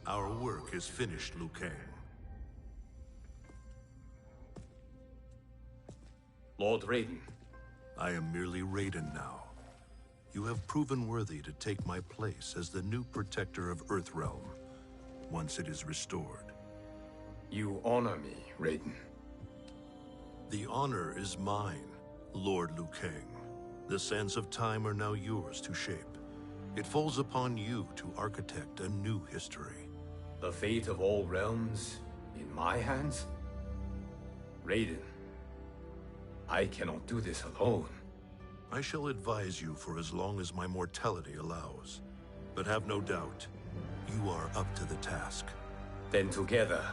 Our work is finished, Liu Kang. Lord Raiden. I am merely Raiden now. You have proven worthy to take my place as the new protector of Earthrealm, once it is restored. You honor me, Raiden. The honor is mine, Lord Liu Kang. The sands of time are now yours to shape. It falls upon you to architect a new history. The fate of all realms in my hands? Raiden, I cannot do this alone. I shall advise you for as long as my mortality allows. But have no doubt, you are up to the task. Then together,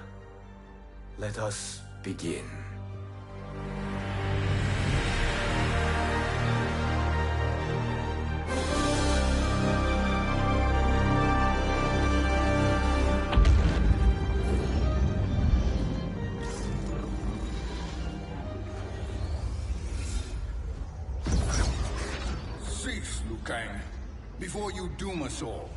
let us begin. Cease, Liu Kang, before you doom us all.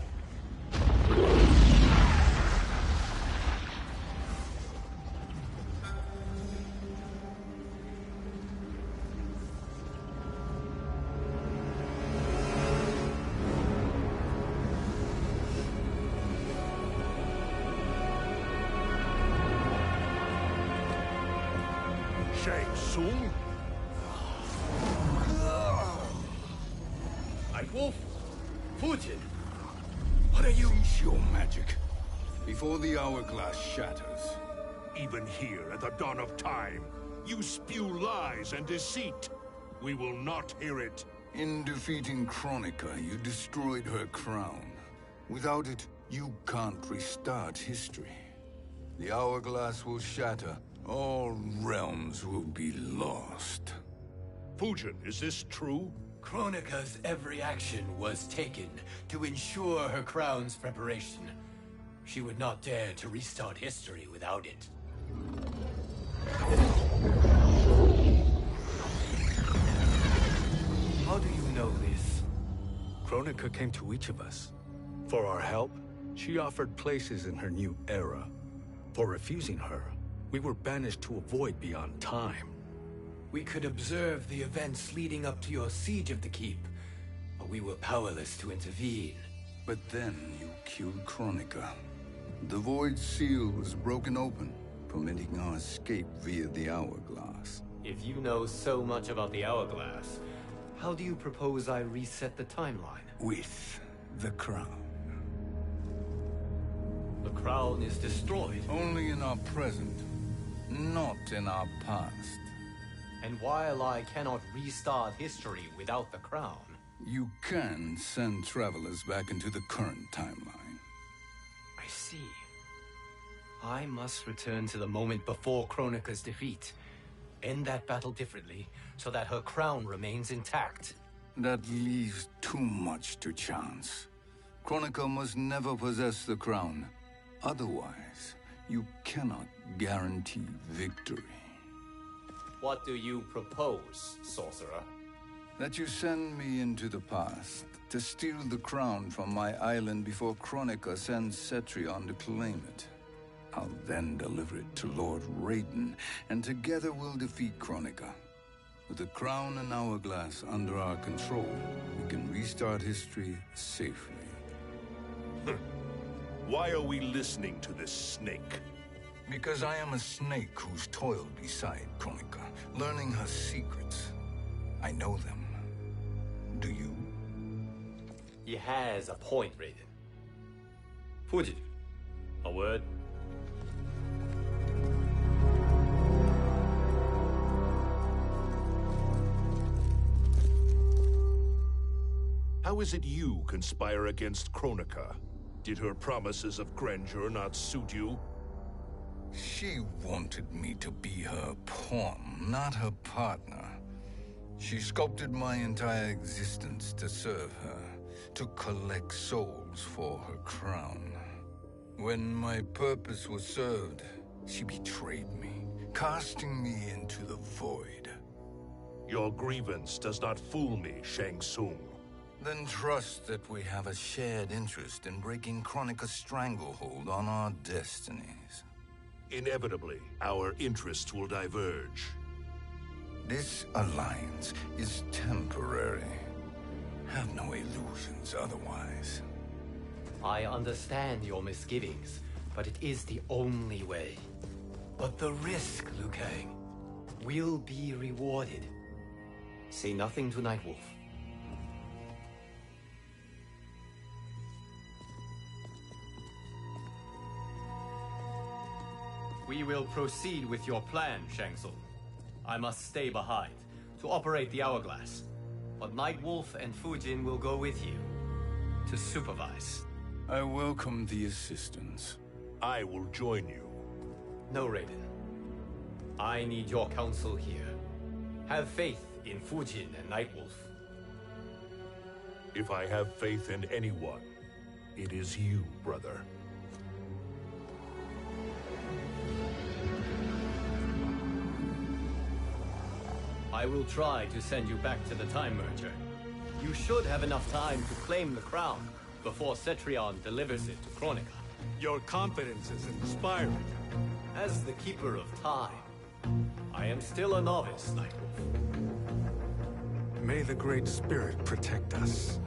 Shang Tsung? Wolf, Fujin, what are you? Cease your magic, before the hourglass shatters. Even here at the dawn of time, you spew lies and deceit. We will not hear it. In defeating Kronika, you destroyed her crown. Without it, you can't restart history. The hourglass will shatter. All realms will be lost. Fujin, is this true? Kronika's every action was taken to ensure her crown's preparation. She would not dare to restart history without it. How do you know this? Kronika came to each of us. For our help, she offered places in her new era. For refusing her, we were banished to a void beyond time. We could observe the events leading up to your siege of the keep, but we were powerless to intervene. But then you killed Kronika. The void seal was broken open, permitting our escape via the hourglass. If you know so much about the hourglass, how do you propose I reset the timeline? With the crown. The crown is destroyed. Only in our present, not in our past. And while I cannot restart history without the crown... You can send travelers back into the current timeline. I see. I must return to the moment before Kronika's defeat. End that battle differently, so that her crown remains intact. That leaves too much to chance. Kronika must never possess the crown. Otherwise, you cannot guarantee victory. What do you propose, sorcerer? That you send me into the past to steal the crown from my island before Kronika sends Cetrion to claim it. I'll then deliver it to Lord Raiden, and together we'll defeat Kronika. With the crown and hourglass under our control, we can restart history safely. Why are we listening to this snake? Because I am a snake who's toiled beside Kronika, learning her secrets. I know them. Do you? He has a point, Raiden. Fujin, a word? How is it you conspire against Kronika? Did her promises of grandeur not suit you? She wanted me to be her pawn, not her partner. She sculpted my entire existence to serve her, to collect souls for her crown. When my purpose was served, she betrayed me, casting me into the void. Your grievance does not fool me, Shang Tsung. Then trust that we have a shared interest in breaking Kronika's stranglehold on our destinies. Inevitably, our interests will diverge. This alliance is temporary. Have no illusions otherwise. I understand your misgivings, but it is the only way. But the risk, Liu Kang, will be rewarded. Say nothing to Nightwolf. We will proceed with your plan, Shang Tsung. I must stay behind to operate the hourglass. But Nightwolf and Fujin will go with you to supervise. I welcome the assistance. I will join you. No, Raiden. I need your counsel here. Have faith in Fujin and Nightwolf. If I have faith in anyone, it is you, brother. I will try to send you back to the Time Merger. You should have enough time to claim the crown before Cetrion delivers it to Kronika. Your confidence is inspiring. As the Keeper of Time, I am still a novice, Nightwolf. May the Great Spirit protect us.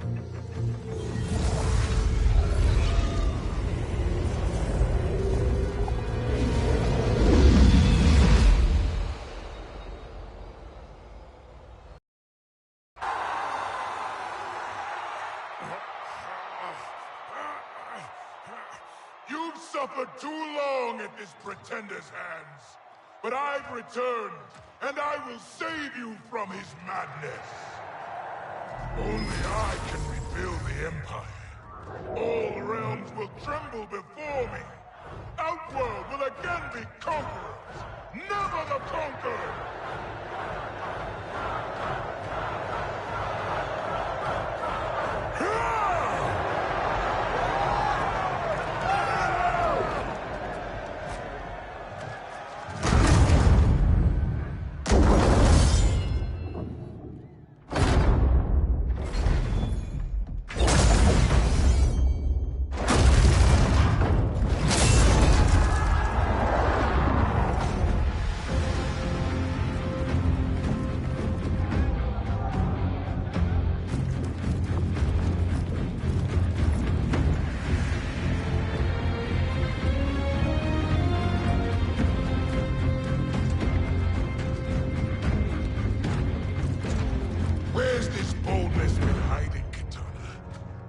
You've suffered too long at this pretender's hands. But I've returned, and I will save you from his madness. Only I can rebuild the Empire. All realms will tremble before me. Outworld will again be conquerors, never the conquered!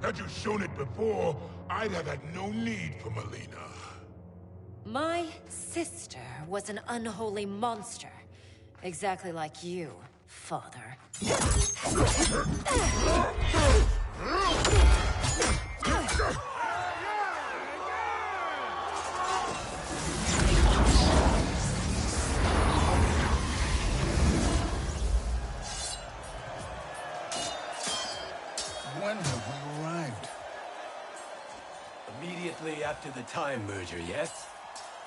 Had you shown it before, I'd have had no need for Melina. My sister was an unholy monster. Exactly like you, father. When have we arrived? Immediately after the Time Merger, yes?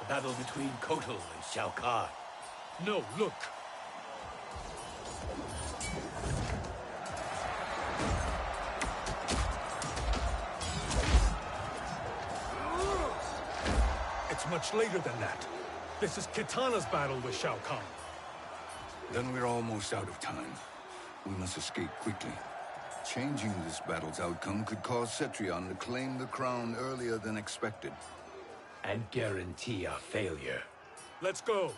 The battle between Kotal and Shao Kahn. No, look! It's much later than that. This is Kitana's battle with Shao Kahn. Then we're almost out of time. We must escape quickly. Changing this battle's outcome could cause Cetrion to claim the crown earlier than expected. And guarantee our failure. Let's go!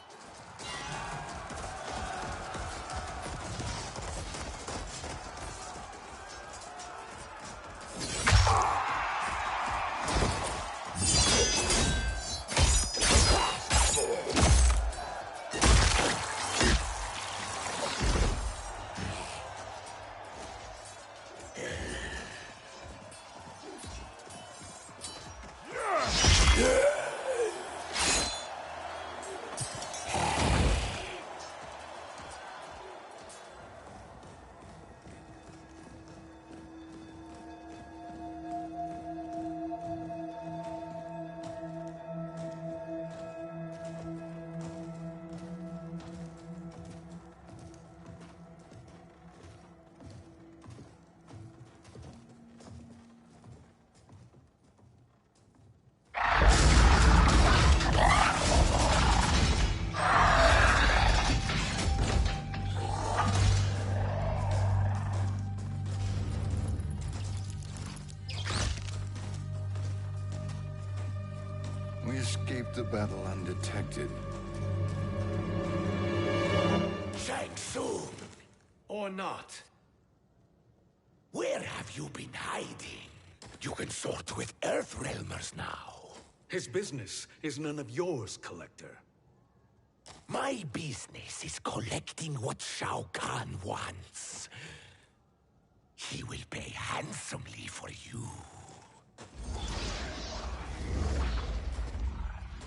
We escaped the battle undetected. Shang Tsung! Or not. Where have you been hiding? You can sort with Earthrealmers now. His business is none of yours, Collector. My business is collecting what Shao Kahn wants. He will pay handsomely for you.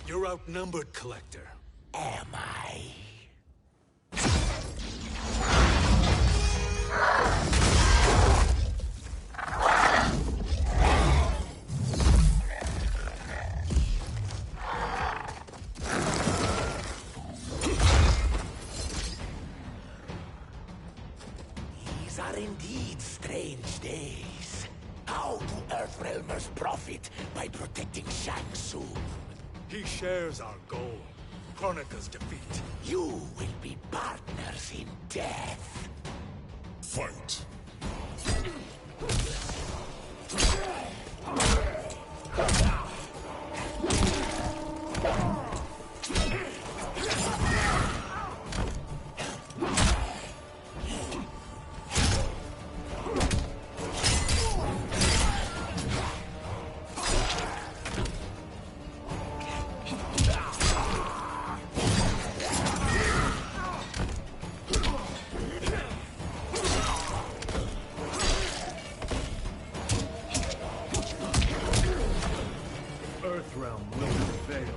You're outnumbered, Collector. Am I? These are indeed strange days. How do Earthrealmers profit by protecting Shang Tsung? He shares our goal. Kronika's defeat. You will be partners in death. Fight. Earthrealm will prevail.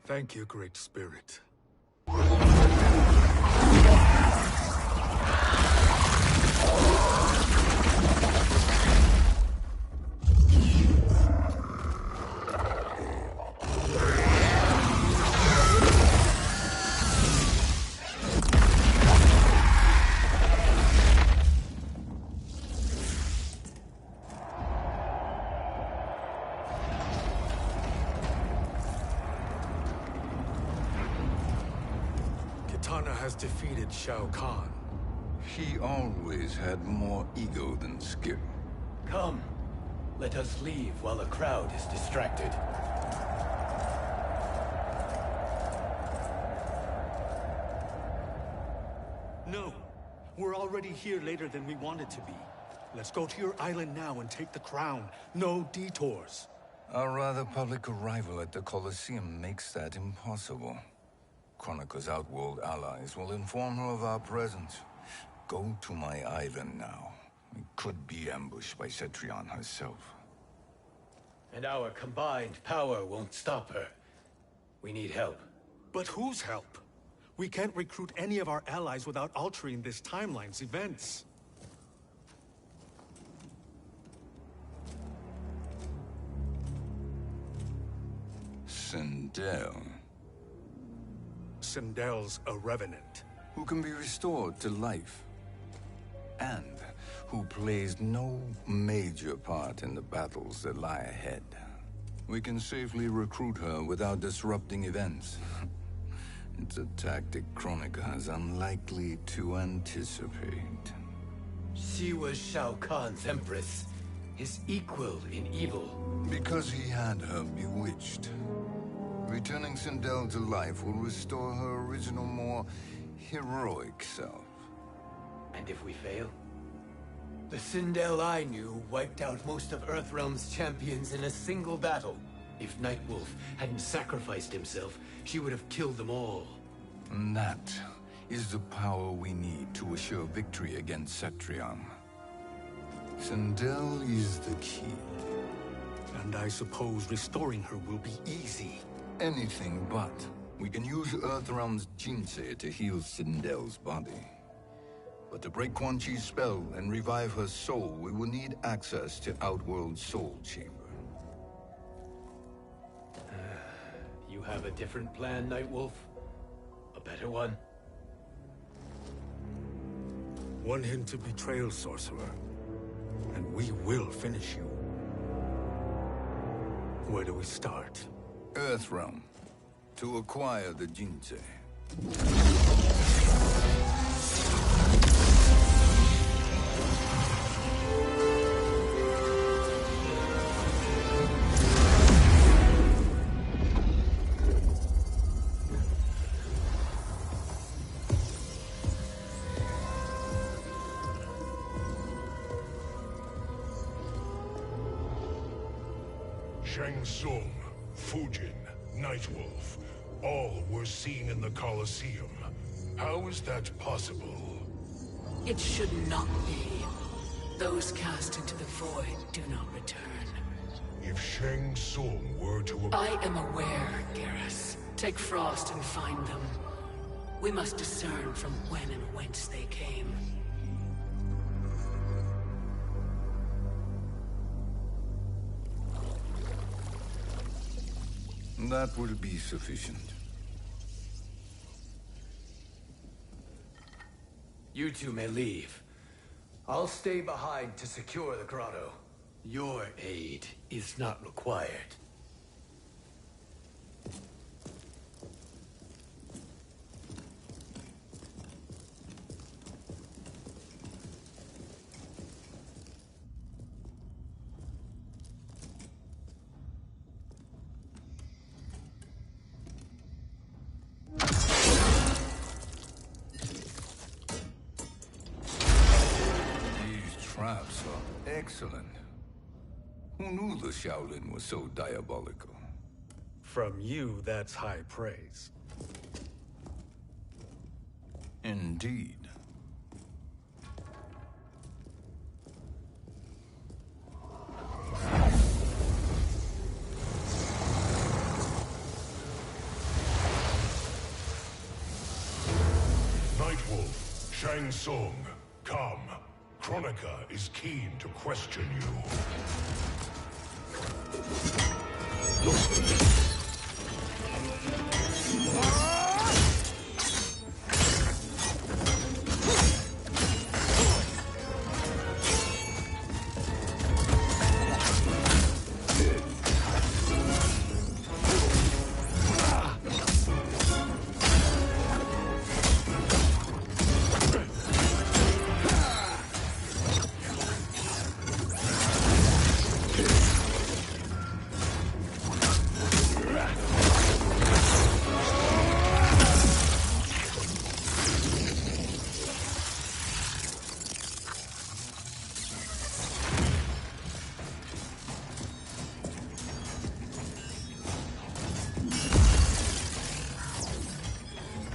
Thank you, Great Spirit. Kitana has defeated Shao Kahn. He always had more ego than skill. Come. Let us leave while the crowd is distracted. No. We're already here later than we wanted to be. Let's go to your island now and take the crown. No detours. Our rather public arrival at the Colosseum makes that impossible. Kronika's outworld allies will inform her of our presence. Go to my island now. We could be ambushed by Cetrion herself. And our combined power won't stop her. We need help. But whose help? We can't recruit any of our allies without altering this timeline's events. Sindel, Sindel's a revenant. who can be restored to life, and who plays no major part in the battles that lie ahead. We can safely recruit her without disrupting events. It's a tactic Kronika is unlikely to anticipate. She was Shao Kahn's empress, his equal in evil. Because he had her bewitched. Returning Sindel to life will restore her original, more heroic self. And if we fail? The Sindel I knew wiped out most of Earthrealm's champions in a single battle. If Nightwolf hadn't sacrificed himself, she would have killed them all. And that is the power we need to assure victory against Cetrion. Sindel is the key. And I suppose restoring her will be easy. Anything but. We can use Earthrealm's Jinsei to heal Sindel's body. But to break Quan Chi's spell and revive her soul, we will need access to Outworld's Soul Chamber. You have a different plan, Nightwolf? A better one? One hint to betrayal, Sorcerer. And we will finish you. Where do we start? Earthrealm. To acquire the Jinsei. Shang Tsung, Fujin, Nightwolf, all were seen in the Colosseum. How is that possible? It should not be. Those cast into the void do not return. If Shang Tsung were to... I am aware, Garrus. Take Frost and find them. We must discern from when and whence they came. That will be sufficient. You two may leave. I'll stay behind to secure the grotto. Your aid is not required. Traps are excellent. Who knew the Shaolin was so diabolical? From you, that's high praise. Indeed. Nightwolf, Shang Tsung, come. Kronika is keen to question you.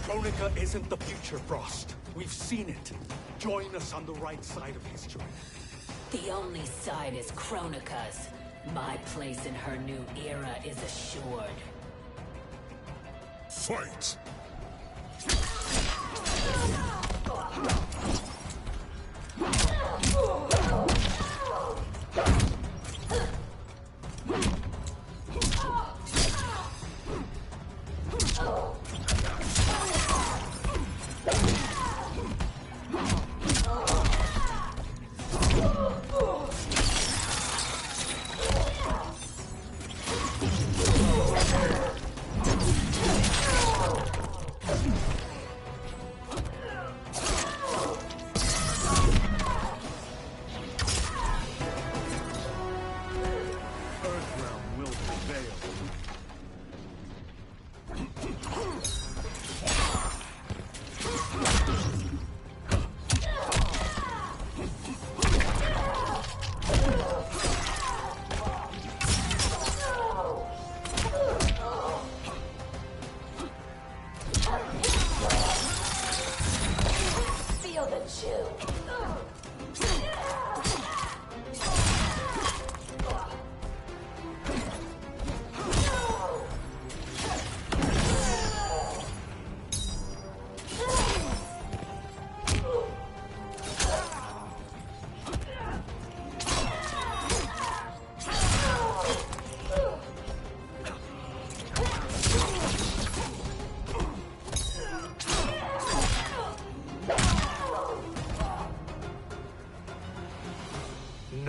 Kronika isn't the future, Frost. We've seen it. Join us on the right side of history. The only side is Kronika's. My place in her new era is assured. Fight!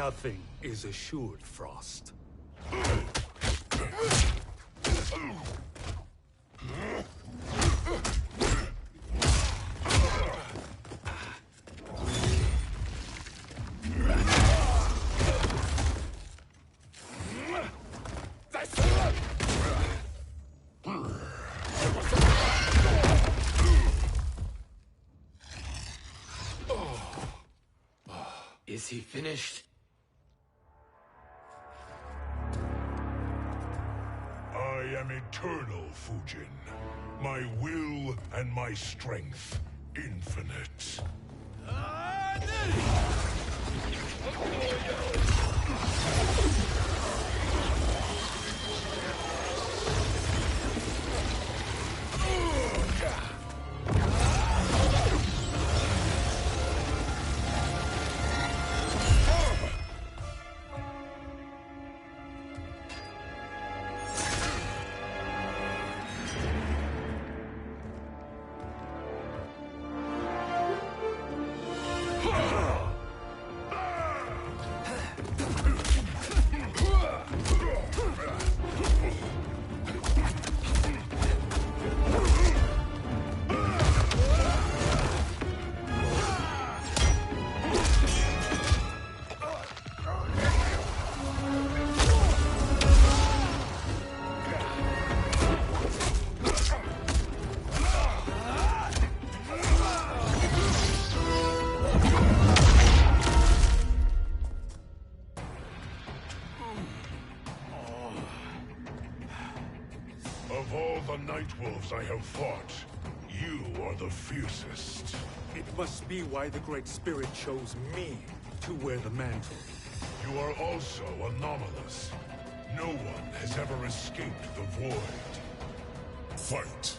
Nothing is assured, Frost. Is he finished? I am eternal, Fujin. My will and my strength, infinite. Of all the Nightwolves I have fought, you are the fiercest. It must be why the Great Spirit chose me to wear the mantle. You are also anomalous. No one has ever escaped the void. Fight!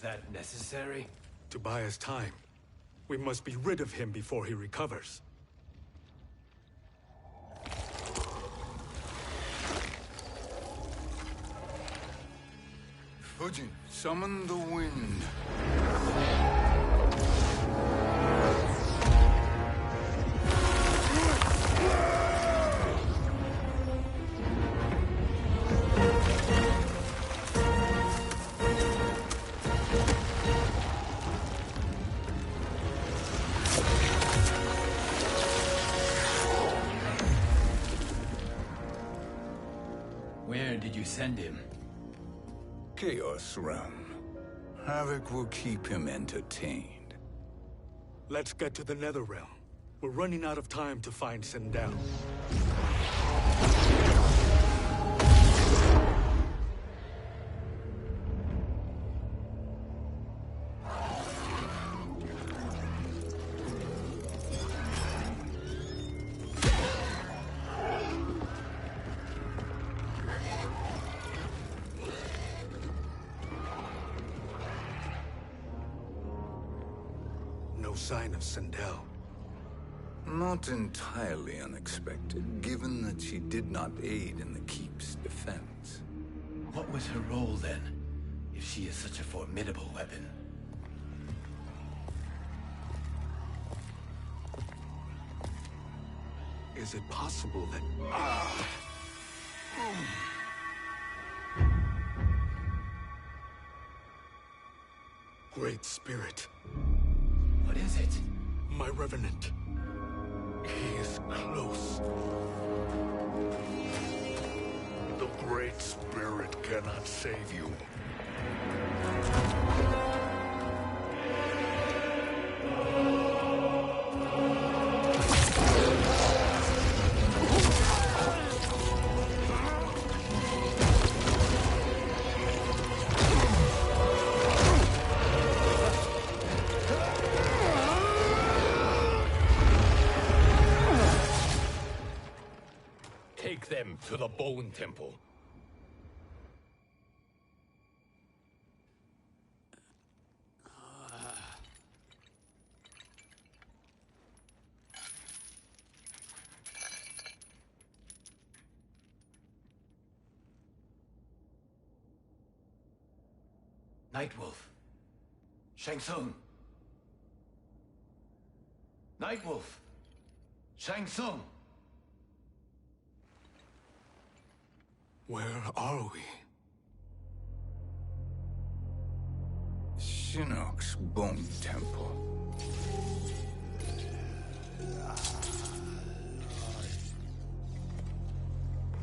That necessary? To buy us time. We must be rid of him before he recovers. Fujin, summon the wind. Where did you send him? Chaos Realm. Havoc will keep him entertained. Let's get to the Netherrealm. We're running out of time to find Sindel. sign of Sindel. Not entirely unexpected, given that she did not aid in the Keep's defense. What was her role then, if she is such a formidable weapon? Is it possible that... Great Spirit. What is it? My Revenant. He is close. The Great Spirit cannot save you. Take them to the Bone Temple. Nightwolf. Shang Tsung. Nightwolf. Shang Tsung. Where are we? Shinnok's Bone Temple.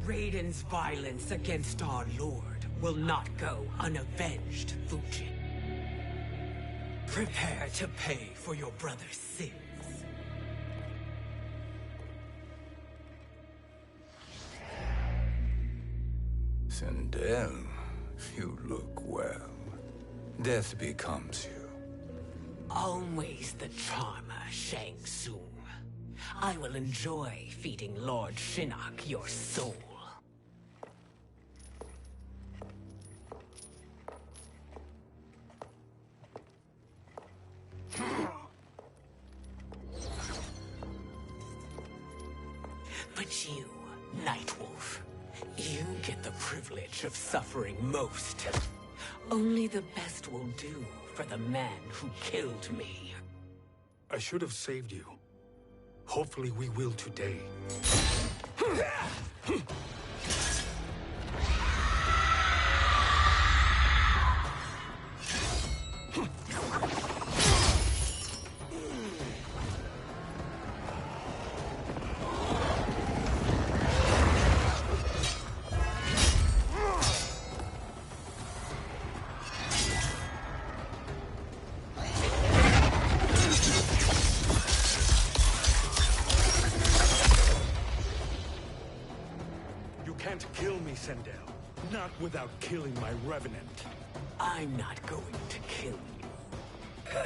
Raiden's violence against our Lord will not go unavenged, Fujin. Prepare to pay for your brother's sins. Sindel, you look well. Death becomes you. Always the charmer, Shang Tsung. I will enjoy feeding Lord Shinnok your soul. But you, Nightwolf, you get the privilege of suffering most. Only the best will do for the man who killed me. I should have saved you. Hopefully we will today. Sindel, not without killing my Revenant. I'm not going to kill you.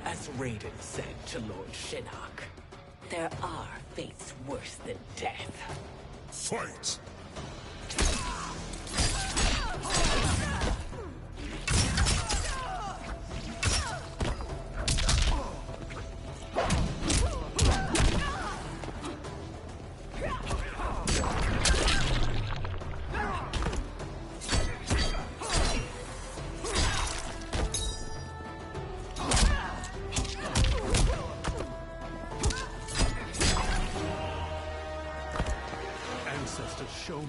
As Raiden said to Lord Shinnok, there are fates worse than death. Fight! Show me.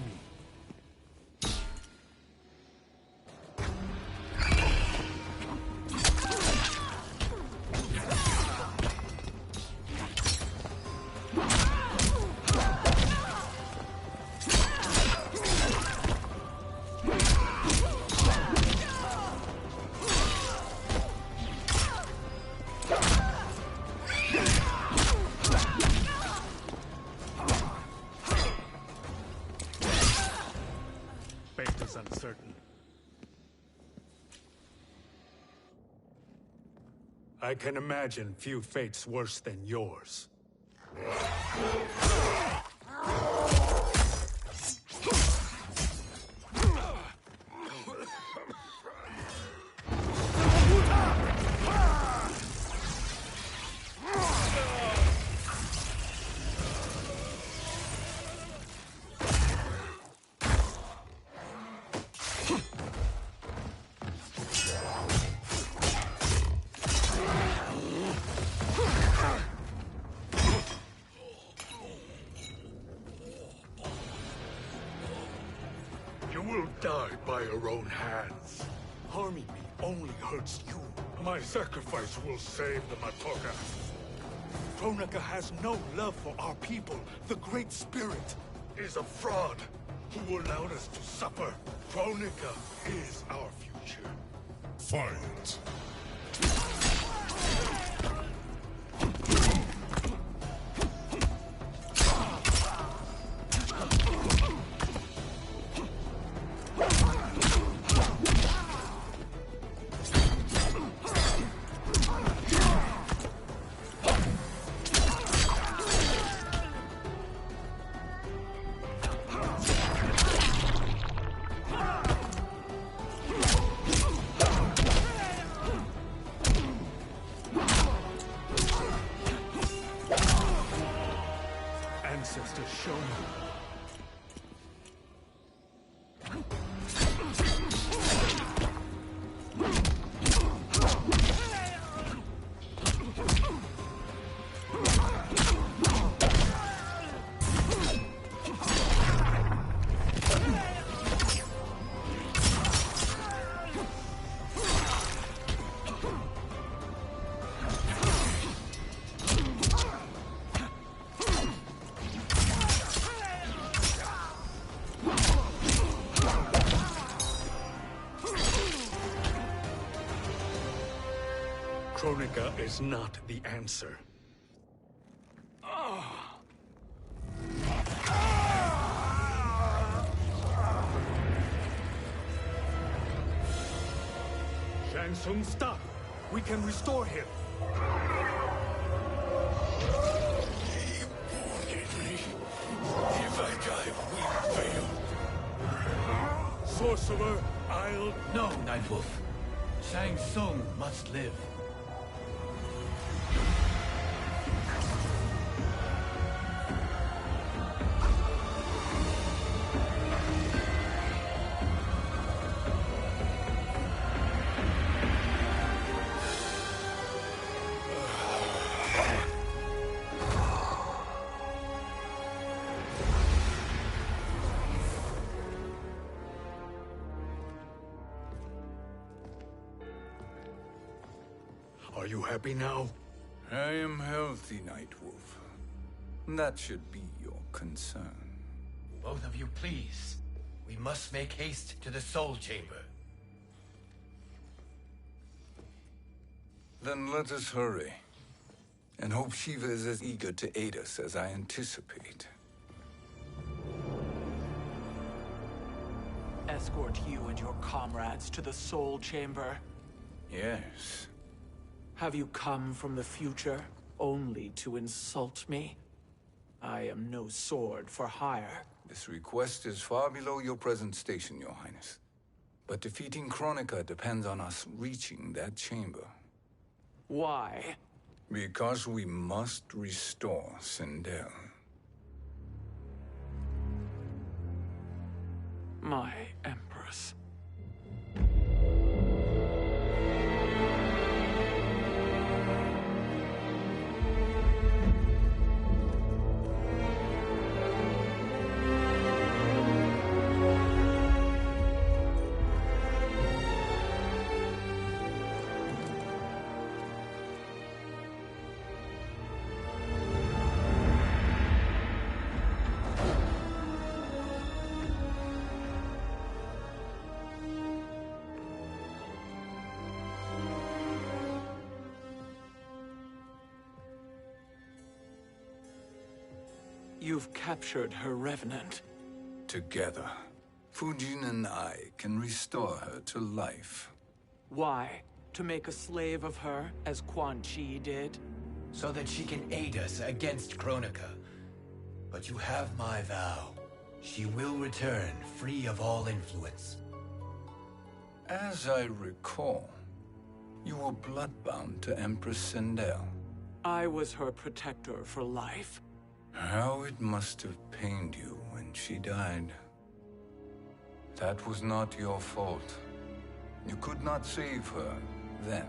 Uncertain. I can imagine few fates worse than yours. You will die by your own hands. Harming me only hurts you. My sacrifice will save the Matoka. Kronika has no love for our people. The Great Spirit is a fraud who allowed us to suffer. Kronika is our future. Fight! Ancestors show me. Kronika is not the answer. Shang Tsung, stop! We can restore him! He wounded me. If I die, we fail. Sorcerer, I'll... No, Nightwolf. Shang Tsung must live. Are you happy now? I am healthy, Nightwolf. That should be your concern. Both of you, please. We must make haste to the Soul Chamber. Then let us hurry. And hope Shiva is as eager to aid us as I anticipate. Escort you and your comrades to the Soul Chamber. Yes. Have you come from the future only to insult me? I am no sword for hire. This request is far below your present station, Your Highness. But defeating Kronika depends on us reaching that chamber. Why? Because we must restore Sindel. My Empress. You've captured her revenant. Together, Fujin and I can restore her to life. Why? To make a slave of her, as Quan Chi did? So that she can aid us against Kronika. But you have my vow. She will return free of all influence. As I recall, you were bloodbound to Empress Sindel. I was her protector for life. How it must have pained you when she died. That was not your fault. You could not save her then.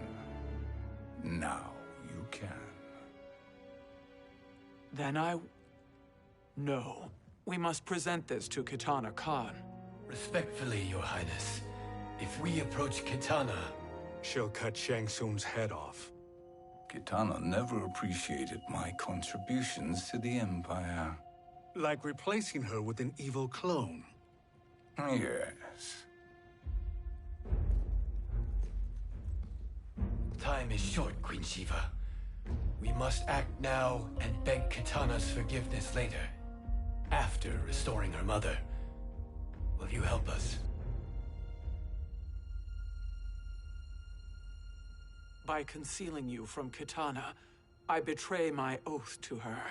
Now you can. Then No. We must present this to Kitana Khan. Respectfully, Your Highness, if we approach Kitana... She'll cut Shang Tsung's head off. Kitana never appreciated my contributions to the Empire. Like replacing her with an evil clone. Yes. Time is short, Queen Shiva. We must act now and beg Kitana's forgiveness later, after restoring her mother. Will you help us? By concealing you from Kitana, I betray my oath to her.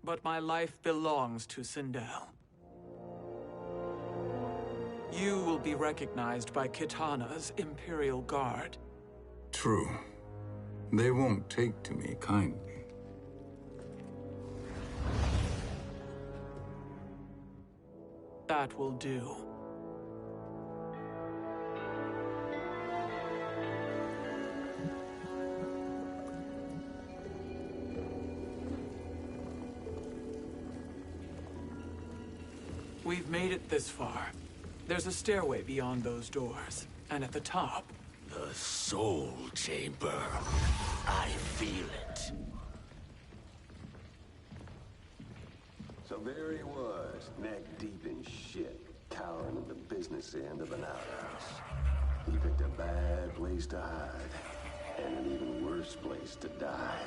But my life belongs to Sindel. You will be recognized by Kitana's Imperial Guard. True. They won't take to me kindly. That will do. We've made it this far. There's a stairway beyond those doors, and at the top... The Soul Chamber. I feel it. So there he was, neck deep in shit, cowering at the business end of an outhouse. He picked a bad place to hide, and an even worse place to die.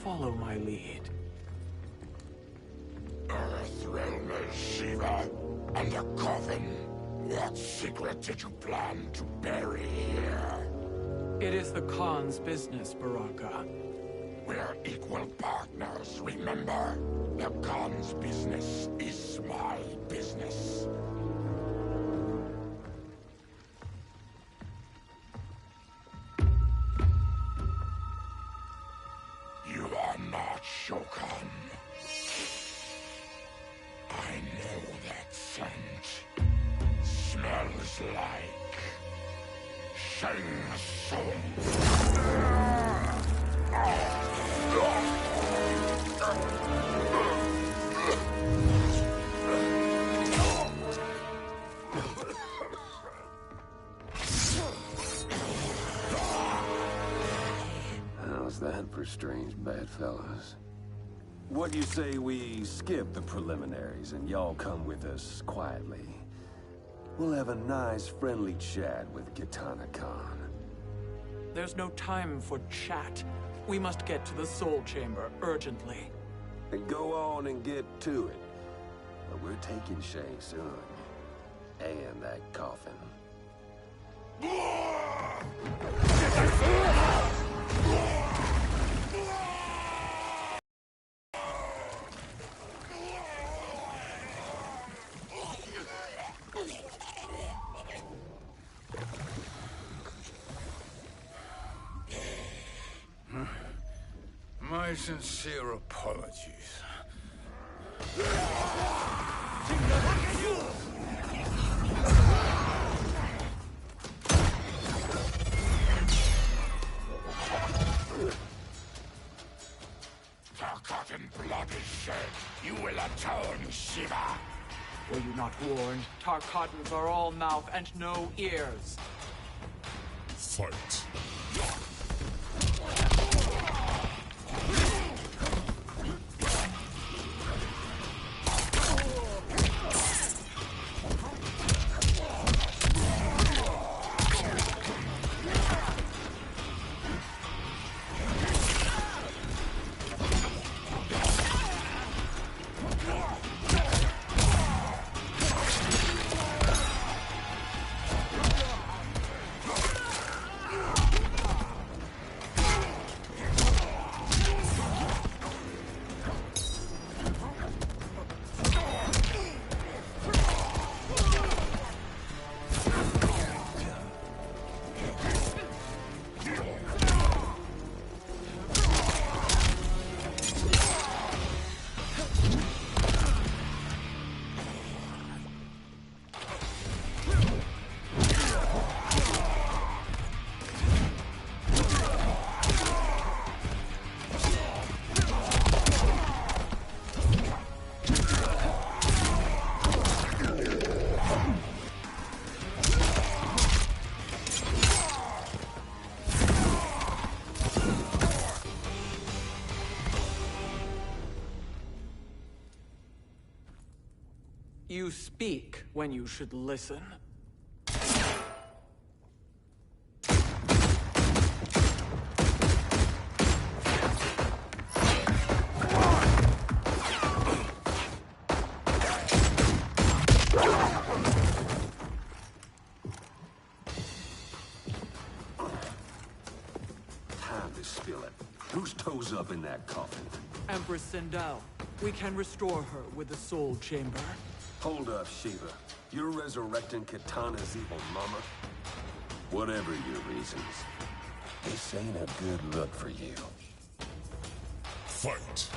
Follow my lead. Earthrealm is Shiva, and a coffin. What secret did you plan to bury here? It is the Khan's business, Baraka. We're equal partners, remember? The Khan's business is my business. You are not Shokan. I know that scent. Smells like... Shang Tsung. How's that for strange bedfellows? What do you say we skip the preliminaries and y'all come with us quietly? We'll have a nice, friendly chat with Kitana Khan. There's no time for chat. We must get to the Soul Chamber urgently. Then go on and get to it. But we're taking Shang Tsung. And that coffin. My sincere apologies. Forgotten blood is shed. You will atone, Shiva. Were you not warned? Tarkatans are all mouth and no ears. Fight. You speak when you should listen. Time to spill it. Whose toes up in that coffin? Empress Sindel. We can restore her with the soul chamber. Hold up, Shiva. You're resurrecting Kitana's evil mama? Whatever your reasons, this ain't a good look for you. Fight!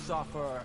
Suffer.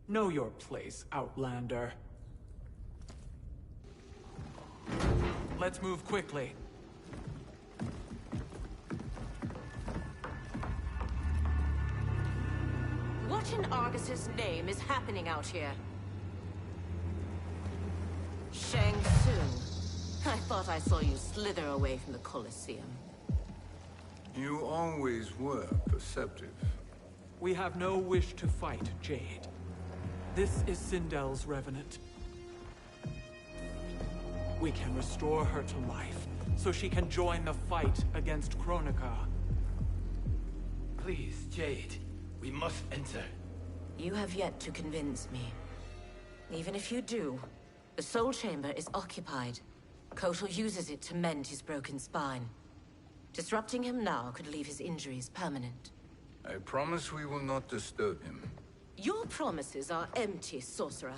Know your place, Outlander. Let's move quickly. What in Argus's name is happening out here? Shang Tsung. I thought I saw you slither away from the Colosseum. You always were perceptive. We have no wish to fight, Jade. This is Sindel's Revenant. We can restore her to life, so she can join the fight against Kronika. Please, Jade. We must enter. You have yet to convince me. Even if you do, the Soul Chamber is occupied. Kotal uses it to mend his broken spine. Disrupting him now could leave his injuries permanent. I promise we will not disturb him. Your promises are empty, sorcerer.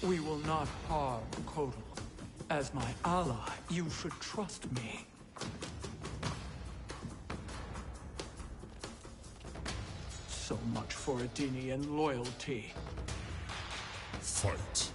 We will not harm Kotal. As my ally, you should trust me. So much for Adenian loyalty. Fight.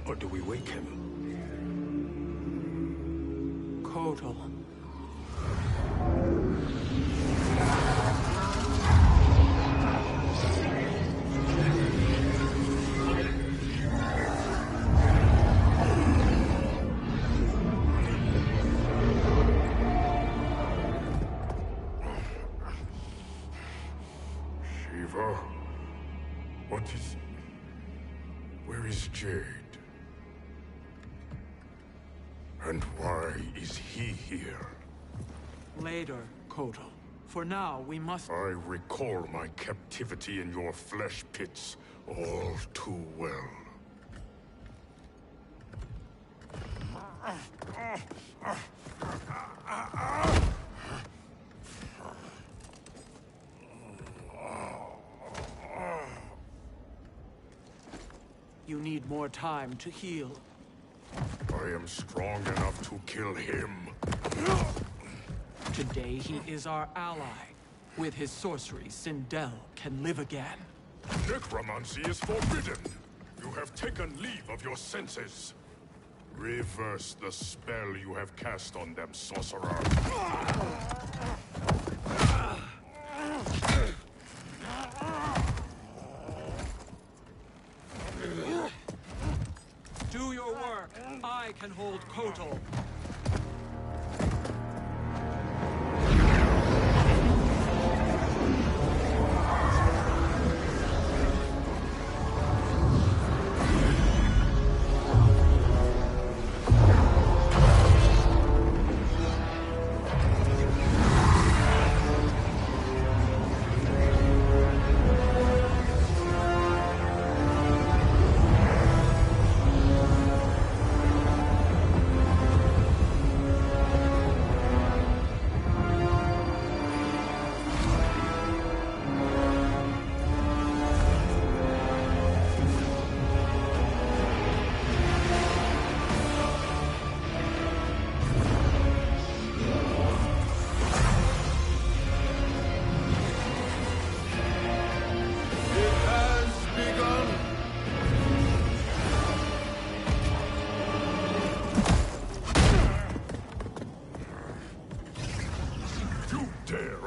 Or do we wake him? Kotal. Shiva? What is... Where is Jade? And why is he here? Later, Kotal. For now, we must... I recall my captivity in your flesh pits all too well. You need more time to heal. I am strong enough to kill him. Today he is our ally. With his sorcery, Sindel can live again. Necromancy is forbidden. You have taken leave of your senses. Reverse the spell you have cast on them, sorcerer. Do your work. I can hold Kotal.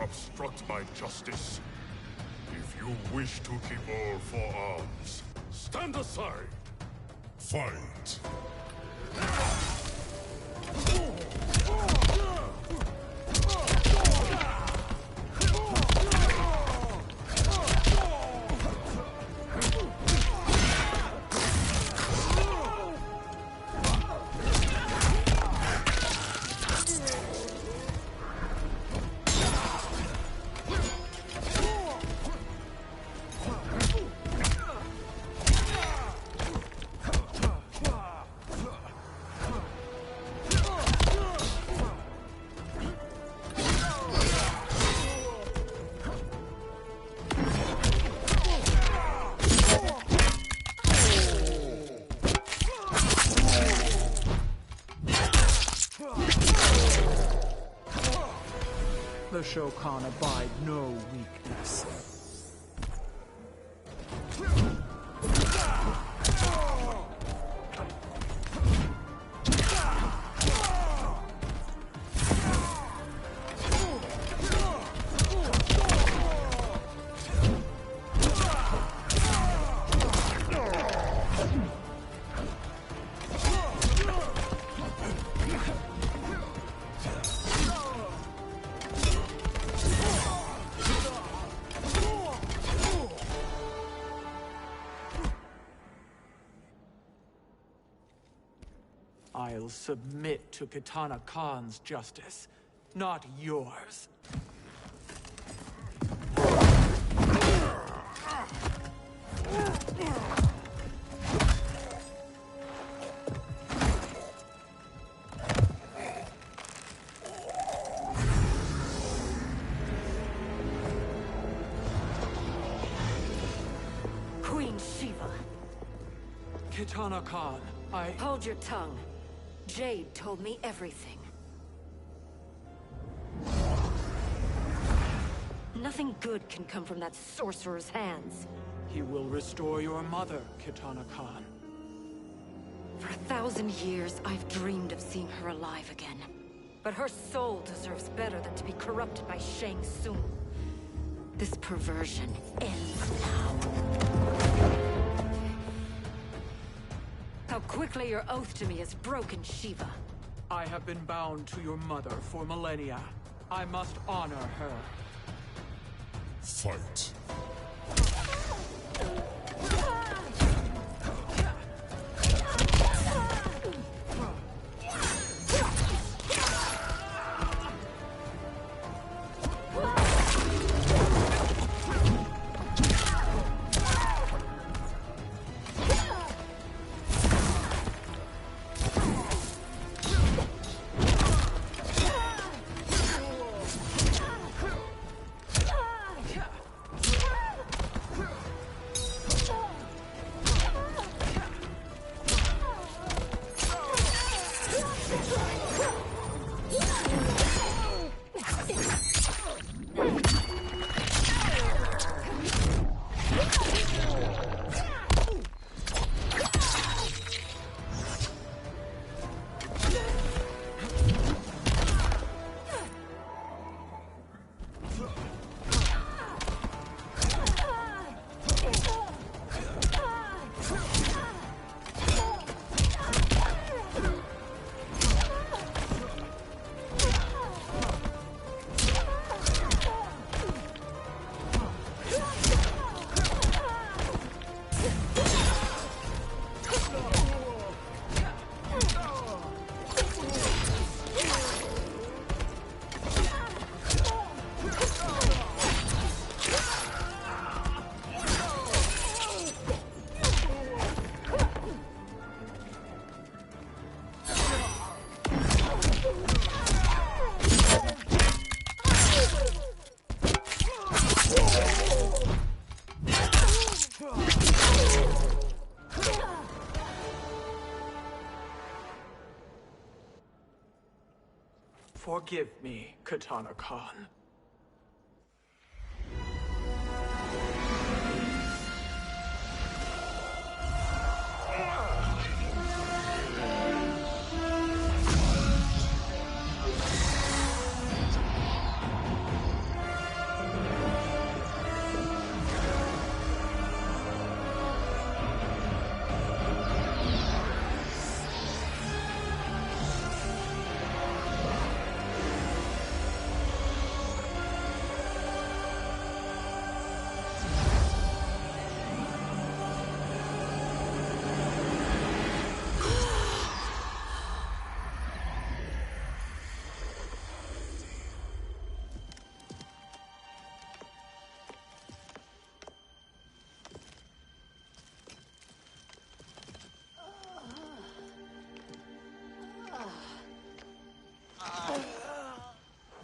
Obstruct my justice. If you wish to keep all four arms, stand aside. Fight. The Shokan abide no weakness. I'll submit to Kitana Khan's justice, not yours. Queen Shiva. Kitana Khan, Hold your tongue. Jade told me everything. Nothing good can come from that sorcerer's hands. He will restore your mother, Kitana Khan. For 1,000 years, I've dreamed of seeing her alive again. But her soul deserves better than to be corrupted by Shang Tsung. This perversion ends now. How quickly your oath to me has broken, Shiva. I have been bound to your mother for millennia. I must honor her. Fight. Forgive me, Katana Khan.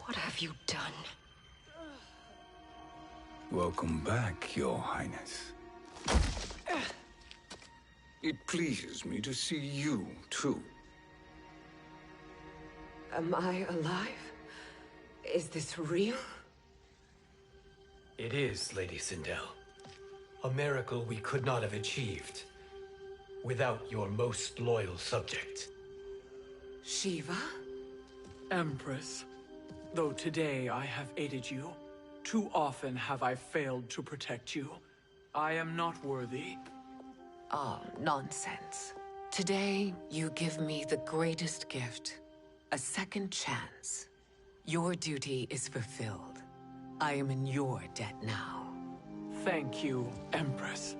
What have you done? Welcome back, Your Highness. It pleases me to see you, too. Am I alive? Is this real? It is, Lady Sindel. A miracle we could not have achieved without your most loyal subject. Shiva? Empress, though today I have aided you, too often have I failed to protect you. I am not worthy. Oh, nonsense. Today, you give me the greatest gift. A second chance. Your duty is fulfilled. I am in your debt now. Thank you, Empress.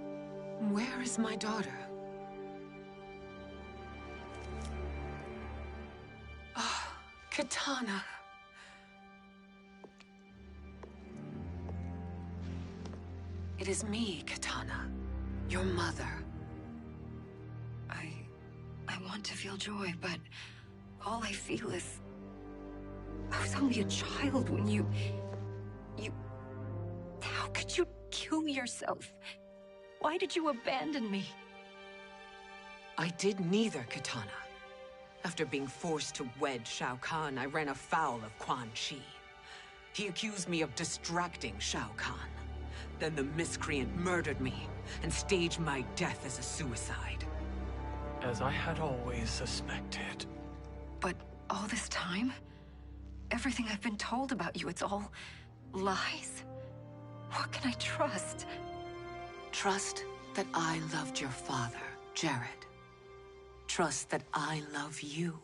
Where is my daughter? Oh, Katana. It is me, Katana. Your mother. I want to feel joy, but all I feel is... I was only a child when you... How could you kill yourself? Why did you abandon me? I did neither, Katana. After being forced to wed Shao Kahn, I ran afoul of Quan Chi. He accused me of distracting Shao Kahn. Then the miscreant murdered me and staged my death as a suicide. as I had always suspected. But all this time? Everything I've been told about you, it's all lies? What can I trust? Trust that I loved your father, Jared. Trust that I love you.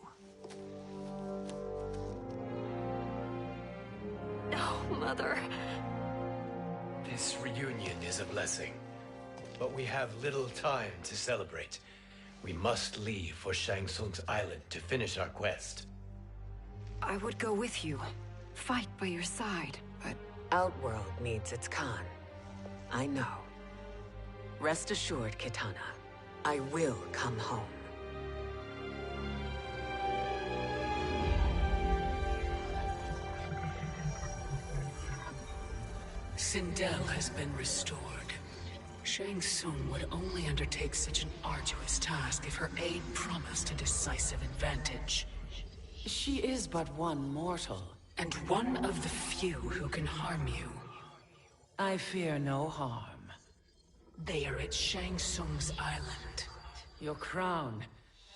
No, Mother. This reunion is a blessing, but we have little time to celebrate. We must leave for Shang Tsung's island to finish our quest. I would go with you. Fight by your side. But Outworld needs its Khan. I know. Rest assured, Kitana. I will come home. Sindel has been restored. Shang Tsung would only undertake such an arduous task if her aid promised a decisive advantage. She is but one mortal. And one of the few who can harm you. I fear no harm. They are at Shang Tsung's island. Your crown.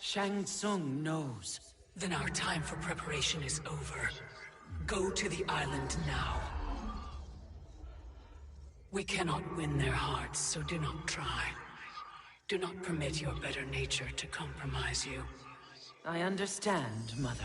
Shang Tsung knows. Then our time for preparation is over. Go to the island now. We cannot win their hearts, so do not try. Do not permit your better nature to compromise you. I understand, Mother.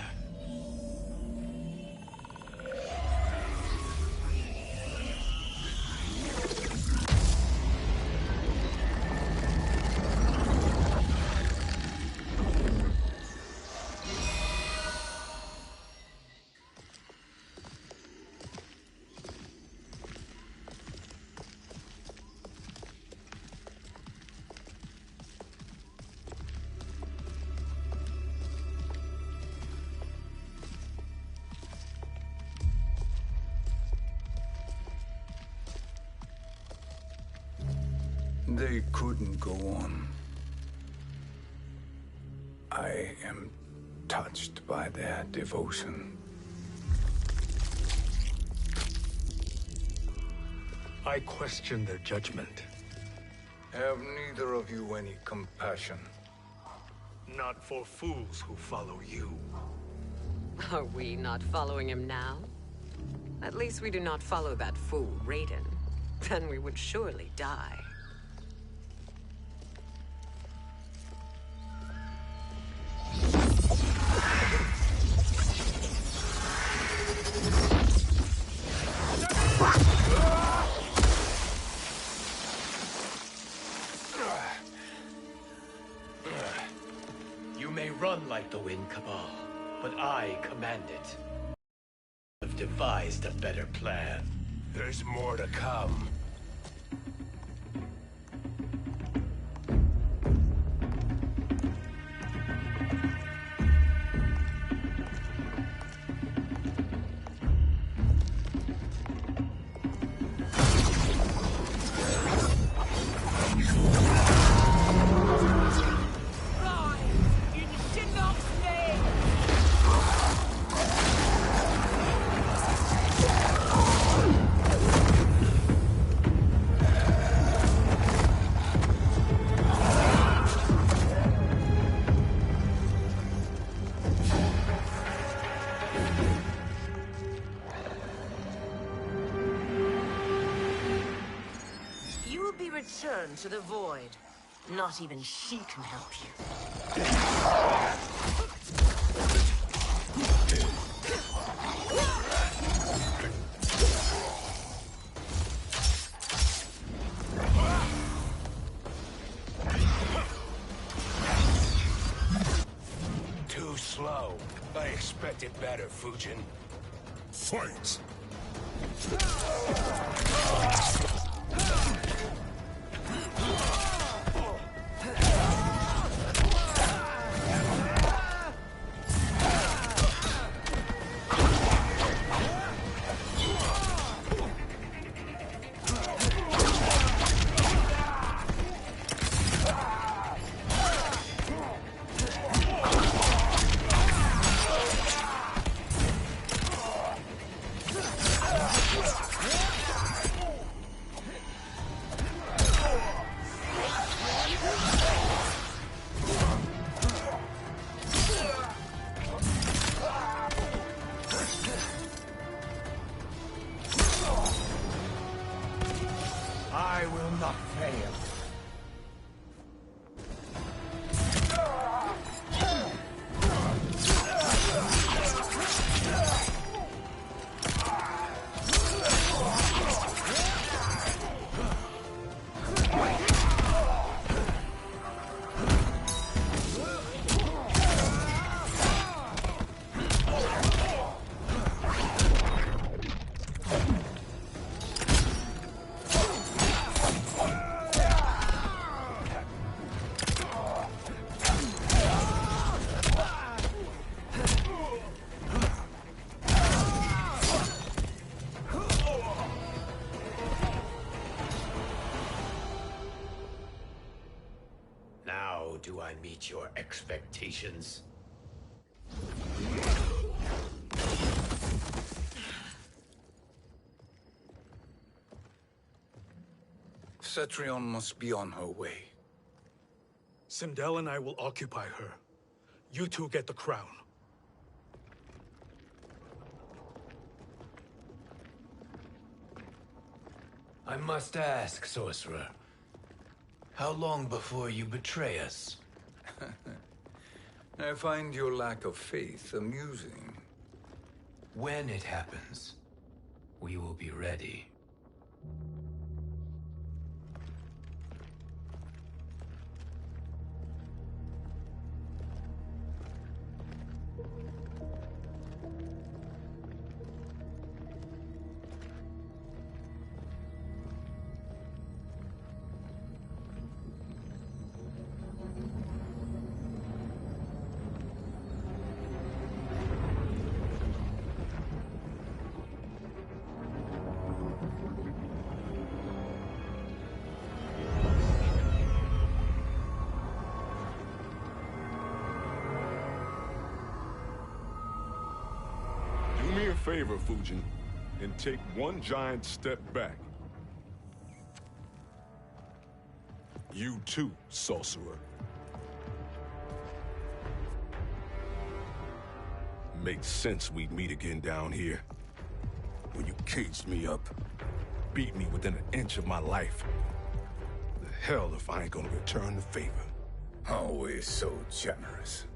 They couldn't go on. I am touched by their devotion. I question their judgment. Have neither of you any compassion? Not for fools who follow you. Are we not following him now? At least we do not follow that fool, Raiden. Then we would surely die. You may run like the wind, Cabal, but I command it. I've devised a better plan. There's more to come. Return to the void. Not even she can help you. Too slow. I expected better, Fujin. Fight! I meet your expectations? Cetrion must be on her way. Sindel and I will occupy her. You two get the crown. I must ask, sorcerer. How long before you betray us? I find your lack of faith amusing. When it happens, we will be ready. Do me a favor, Fujin, and take one giant step back. You too, sorcerer. Makes sense we'd meet again down here. When you caged me up, beat me within an inch of my life. The hell if I ain't gonna return the favor. Always so generous.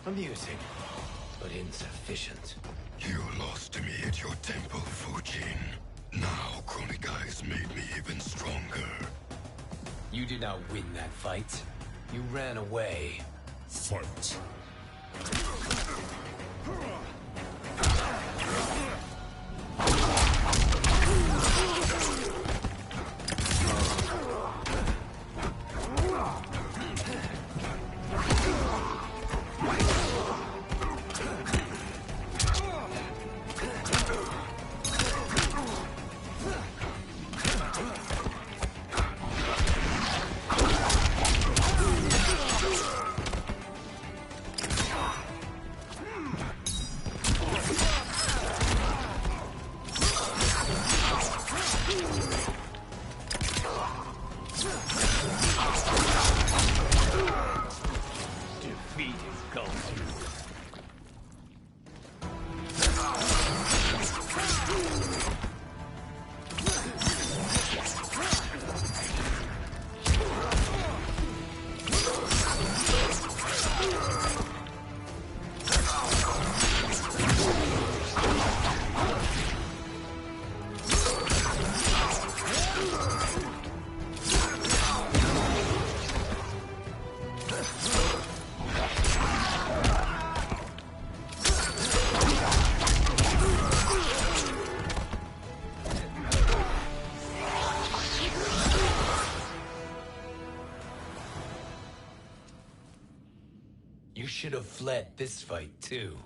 Amusing, but insufficient. You lost to me at your temple, Fujin. Now Kronika has made me even stronger. You did not win that fight. You ran away. Fight. You should have fled this fight, too.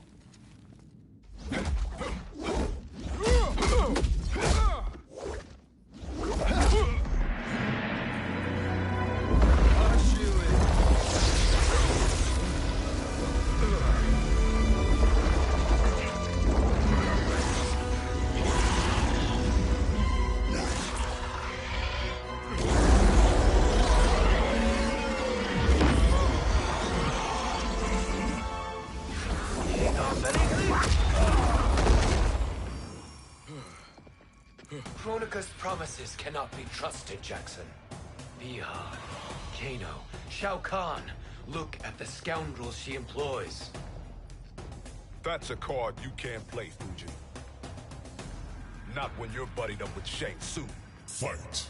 Kronika's promises cannot be trusted, Jackson. Bihar, Kano, Shao Kahn. Look at the scoundrels she employs. That's a card you can't play, Fujin. Not when you're buddied up with Shang Tsung. Fight!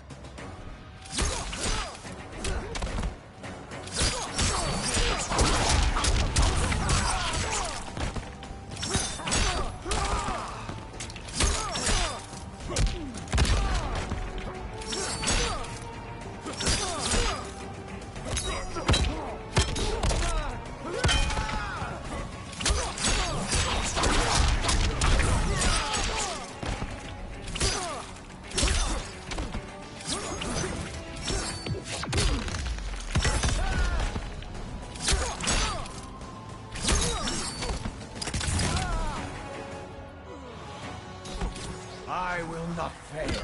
I will not fail.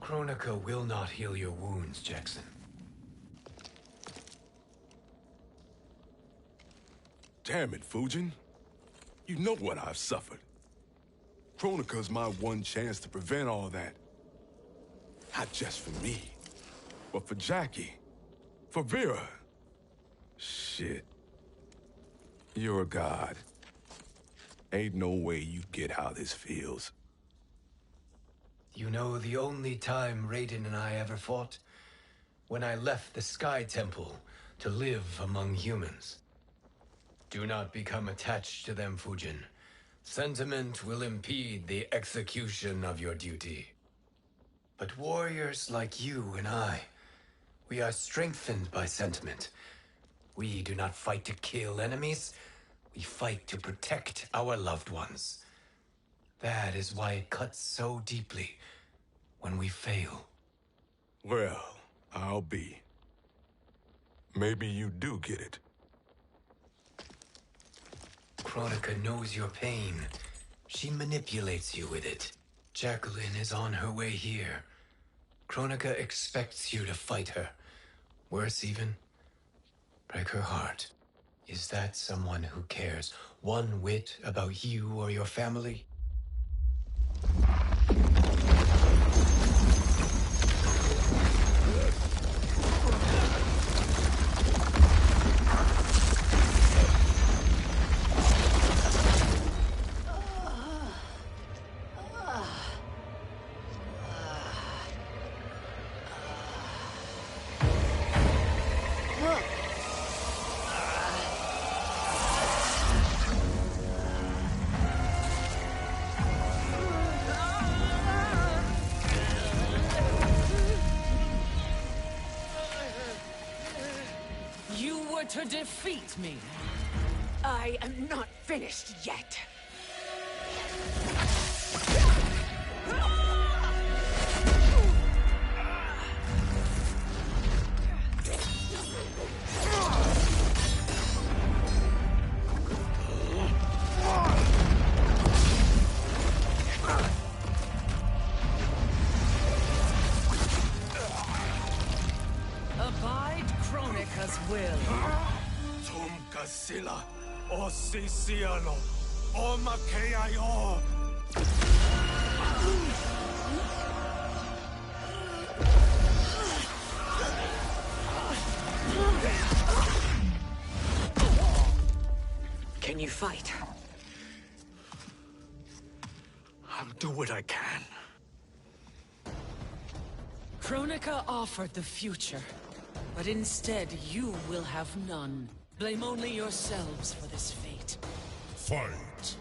Kronika will not heal your wounds, Jackson. Damn it, Fujin. You know what I've suffered. Kronika's my one chance to prevent all that. Not just for me, but for Jackie, for Vera. Shit. You're a god. Ain't no way you get how this feels. You know the only time Raiden and I ever fought? When I left the Sky Temple to live among humans. Do not become attached to them, Fujin. Sentiment will impede the execution of your duty. But warriors like you and I, we are strengthened by sentiment. We do not fight to kill enemies. We fight to protect our loved ones. That is why it cuts so deeply when we fail. Well, I'll be. Maybe you do get it. Kronika knows your pain. She manipulates you with it. Jacqueline is on her way here. Kronika expects you to fight her. Worse even, break her heart. Is that someone who cares one whit about you or your family? To defeat me. I am not finished yet. Abide Kronika's will. Sila, o Siciano, o Makeayo. Can you fight? I'll do what I can. Kronika offered the future, but instead you will have none. Blame only yourselves for this fate. Fight!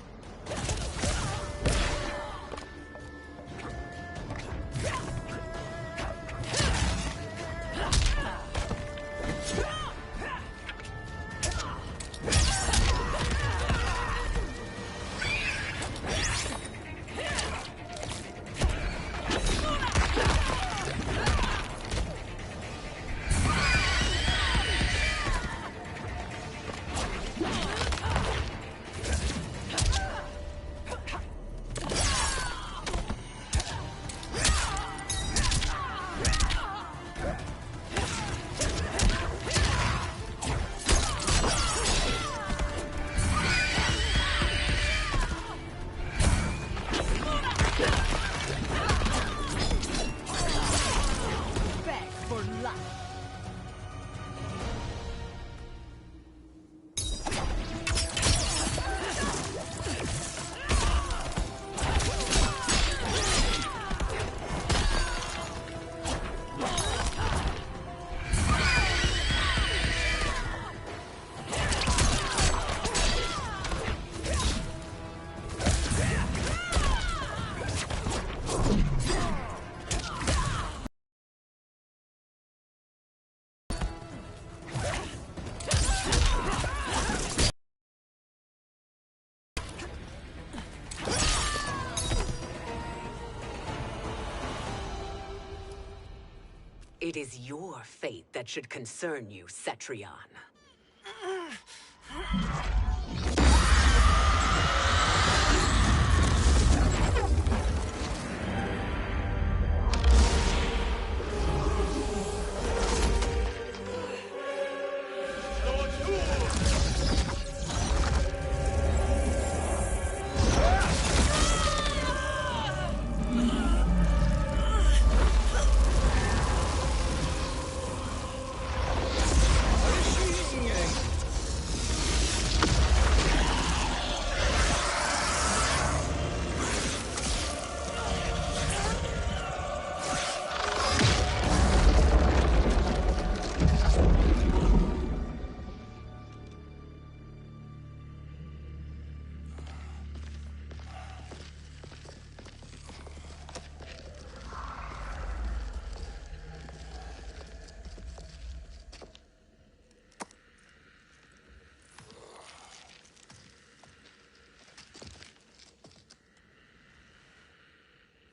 It is your fate that should concern you, Cetrion.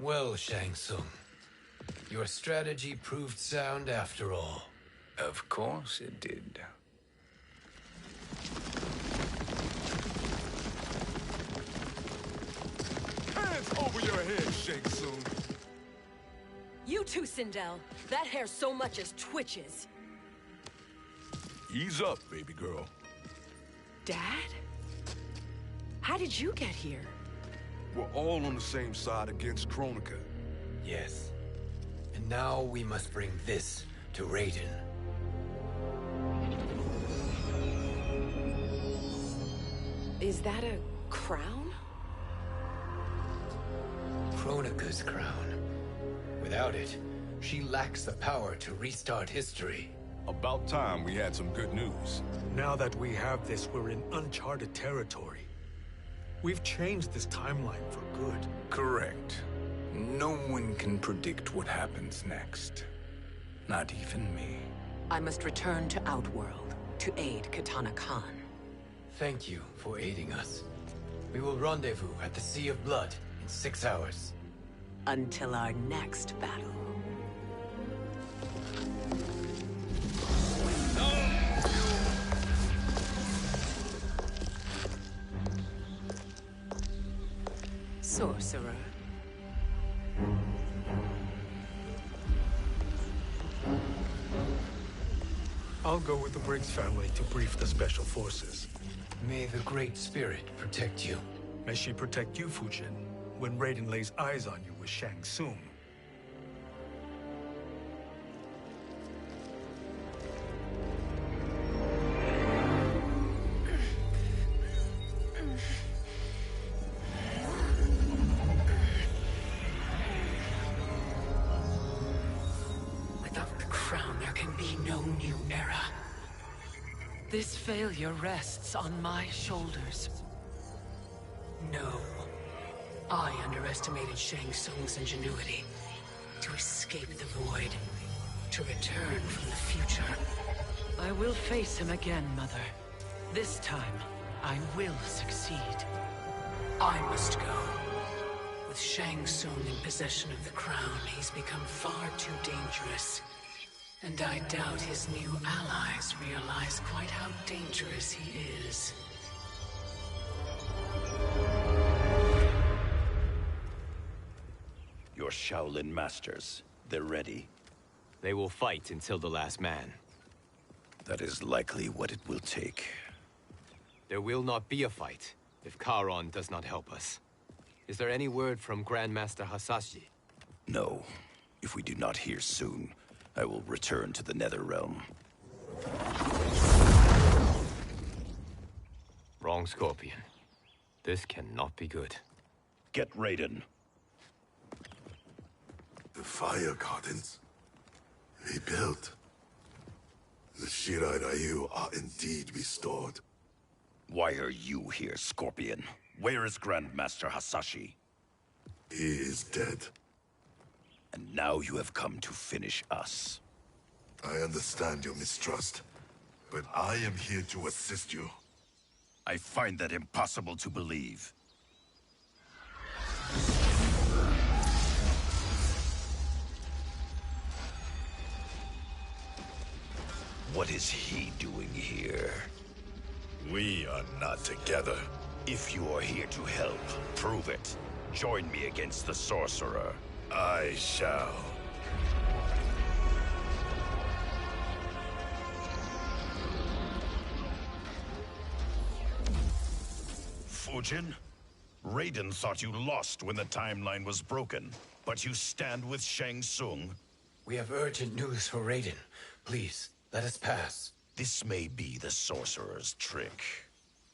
Well, Shang Tsung, your strategy proved sound after all. Of course it did. Hands over your head, Shang Tsung. You too, Sindel. That hair so much as twitches. Ease up, baby girl. Dad? How did you get here? We're all on the same side against Kronika. Yes. And now we must bring this to Raiden. Is that a crown? Kronika's crown. Without it, she lacks the power to restart history. About time we had some good news. Now that we have this, we're in uncharted territory. We've changed this timeline for good. Correct. No one can predict what happens next. Not even me. I must return to Outworld to aid Katana Khan. Thank you for aiding us. We will rendezvous at the Sea of Blood in 6 hours. Until our next battle. Sorcerer. I'll go with the Briggs family to brief the Special Forces. May the Great Spirit protect you. May she protect you, Fujin, when Raiden lays eyes on you with Shang Tsung. new era. This failure rests on my shoulders. No. I underestimated Shang Tsung's ingenuity. To escape the void. To return from the future. I will face him again, Mother. This time, I will succeed. I must go. With Shang Tsung in possession of the crown, he's become far too dangerous. And I doubt his new allies realize quite how dangerous he is. Your Shaolin masters, they're ready. They will fight until the last man. That is likely what it will take. There will not be a fight if Charon does not help us. Is there any word from Grandmaster Hasashi? No. If we do not hear soon, I will return to the Netherrealm. Wrong, Scorpion. This cannot be good. Get Raiden. The Fire Gardens. Rebuilt. The Shirai Ryu are indeed restored. Why are you here, Scorpion? Where is Grandmaster Hasashi? He is dead. And now you have come to finish us. I understand your mistrust, but I am here to assist you. I find that impossible to believe. What is he doing here? We are not together. If you are here to help, prove it. Join me against the sorcerer. I shall. Fujin? Raiden thought you lost when the timeline was broken, but you stand with Shang Tsung. We have urgent news for Raiden. Please, let us pass. This may be the sorcerer's trick.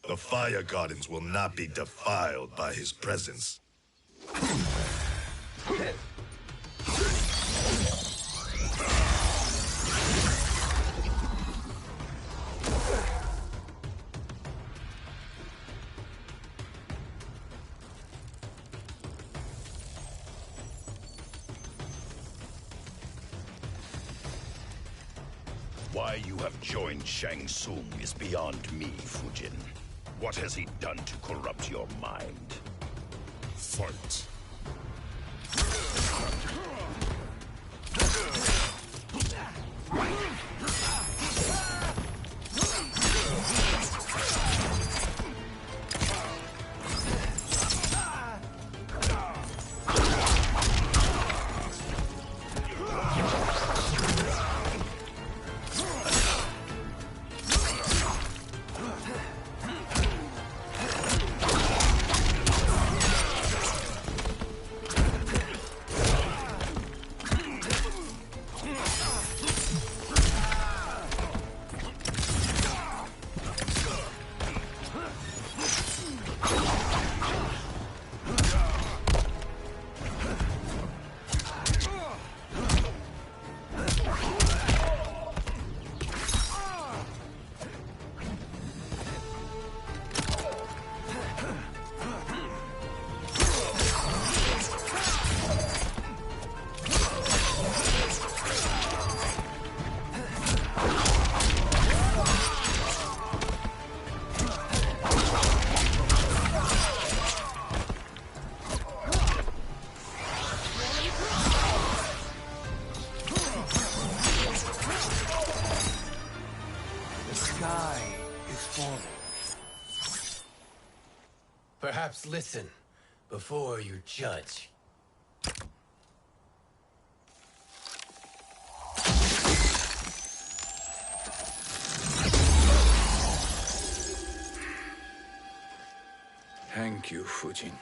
The Fire Gardens will not be defiled by his presence. Why you have joined Shang Tsung is beyond me, Fujin. What has he done to corrupt your mind? Fight. Perhaps listen before you judge. Thank you, Fujin.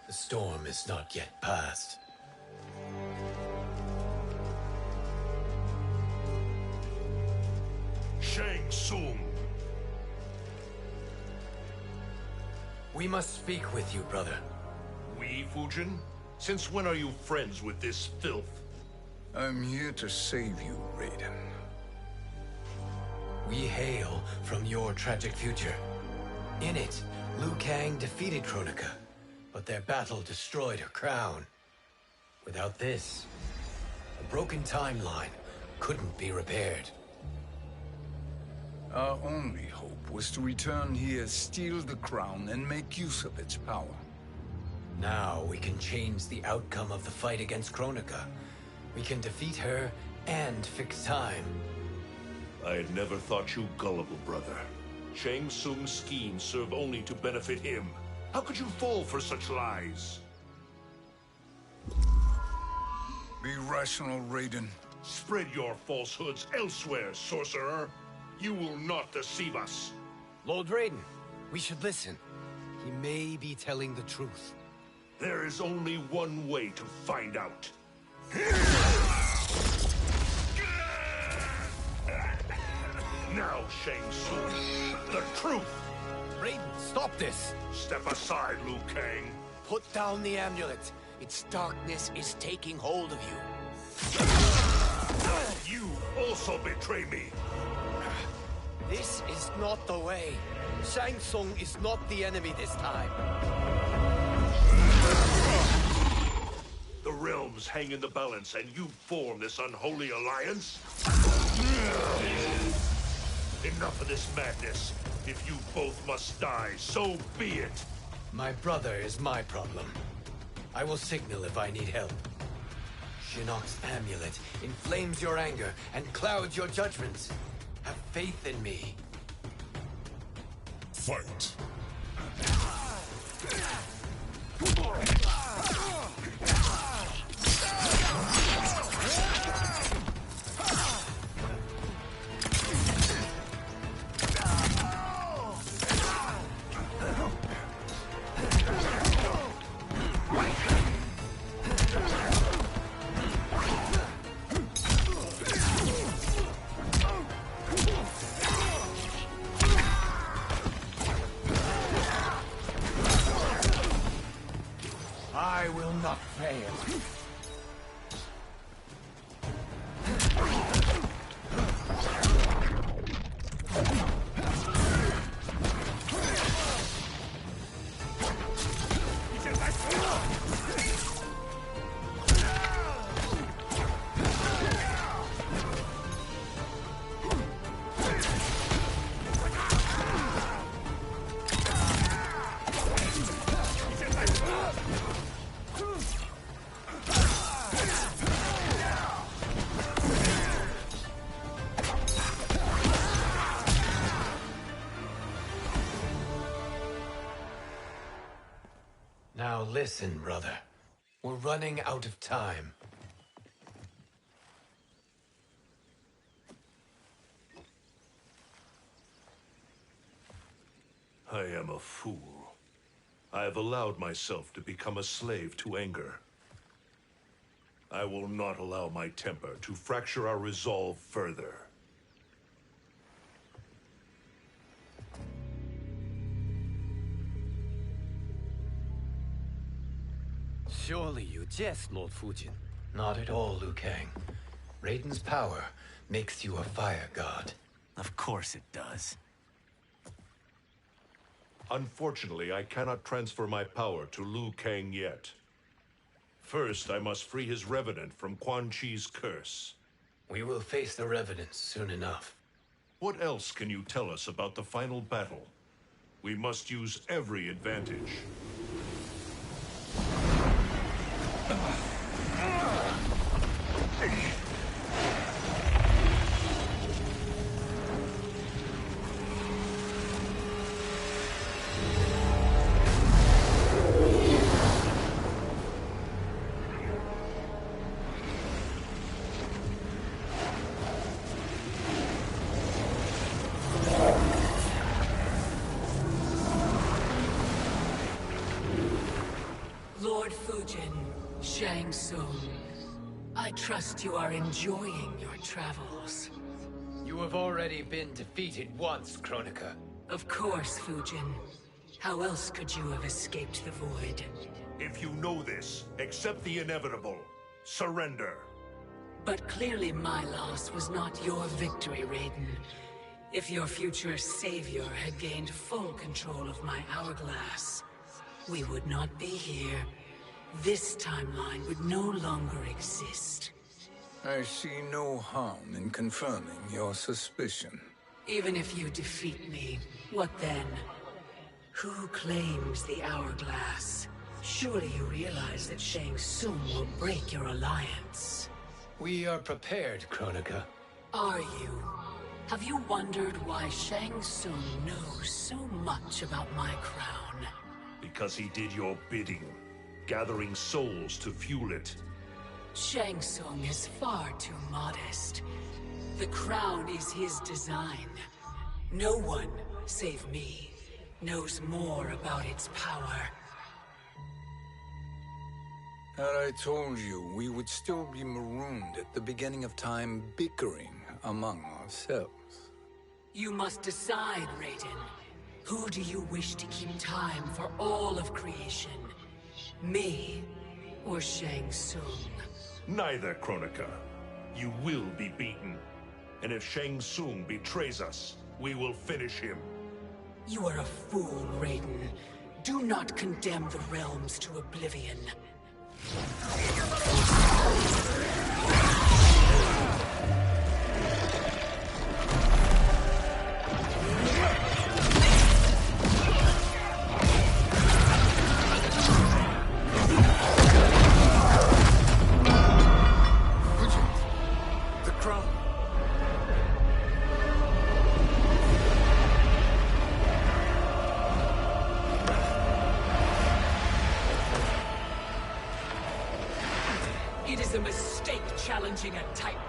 The storm is not yet past. Shang Tsung. We must speak with you, brother. We, Fujin? Since when are you friends with this filth? I'm here to save you, Raiden. We hail from your tragic future. In it, Liu Kang defeated Kronika, but their battle destroyed her crown. Without this, a broken timeline couldn't be repaired. Our only hope was to return here, steal the crown, and make use of its power. Now we can change the outcome of the fight against Kronika. We can defeat her and fix time. I had never thought you gullible, brother. Shang Tsung's schemes serve only to benefit him. How could you fall for such lies? Be rational, Raiden. Spread your falsehoods elsewhere, sorcerer. You will not deceive us. Lord Raiden, we should listen. He may be telling the truth. There is only one way to find out. Now, Shang Tsung, the truth! Raiden, stop this! Step aside, Liu Kang. Put down the amulet. Its darkness is taking hold of you. You also betray me. This is not the way. Shang Tsung is not the enemy this time. The realms hang in the balance, and you form this unholy alliance? Enough of this madness. If you both must die, so be it. My brother is my problem. I will signal if I need help. Shinnok's amulet inflames your anger and clouds your judgments. Have faith in me. Fight. I will not fail. Now listen, brother. We're running out of time. I am a fool. I have allowed myself to become a slave to anger. I will not allow my temper to fracture our resolve further. Surely you jest, Lord Fujin. Not at all, Liu Kang. Raiden's power makes you a fire god. Of course it does. Unfortunately, I cannot transfer my power to Liu Kang yet. First, I must free his Revenant from Quan Chi's curse. We will face the Revenants soon enough. What else can you tell us about the final battle? We must use every advantage. Lord Fujin, Shang Tsung, I trust you are enjoying your travels. You have already been defeated once, Kronika. Of course, Fujin. How else could you have escaped the void? If you know this, accept the inevitable. Surrender. But clearly my loss was not your victory, Raiden. If your future savior had gained full control of my hourglass, we would not be here. This timeline would no longer exist. I see no harm in confirming your suspicion. Even if you defeat me, what then? Who claims the hourglass? Surely you realize that Shang Tsung will break your alliance. We are prepared, Kronika. Are you? Have you wondered why Shang Tsung knows so much about my crown? Because he did your bidding, gathering souls to fuel it. Shang Tsung is far too modest. The crown is his design. No one, save me, knows more about its power. Had I told you, we would still be marooned at the beginning of time, bickering among ourselves. You must decide, Raiden. Who do you wish to keep time for all of creation? Me or Shang Tsung? Neither, Kronika. You will be beaten. And if Shang Tsung betrays us, we will finish him. You are a fool, Raiden. Do not condemn the realms to oblivion. The crown. It is a mistake challenging a Titan.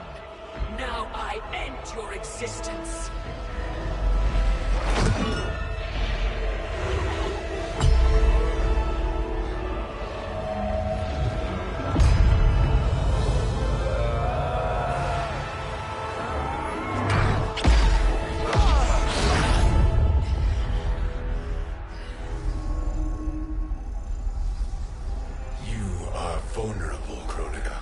Now I end your existence. You are vulnerable, Kronika.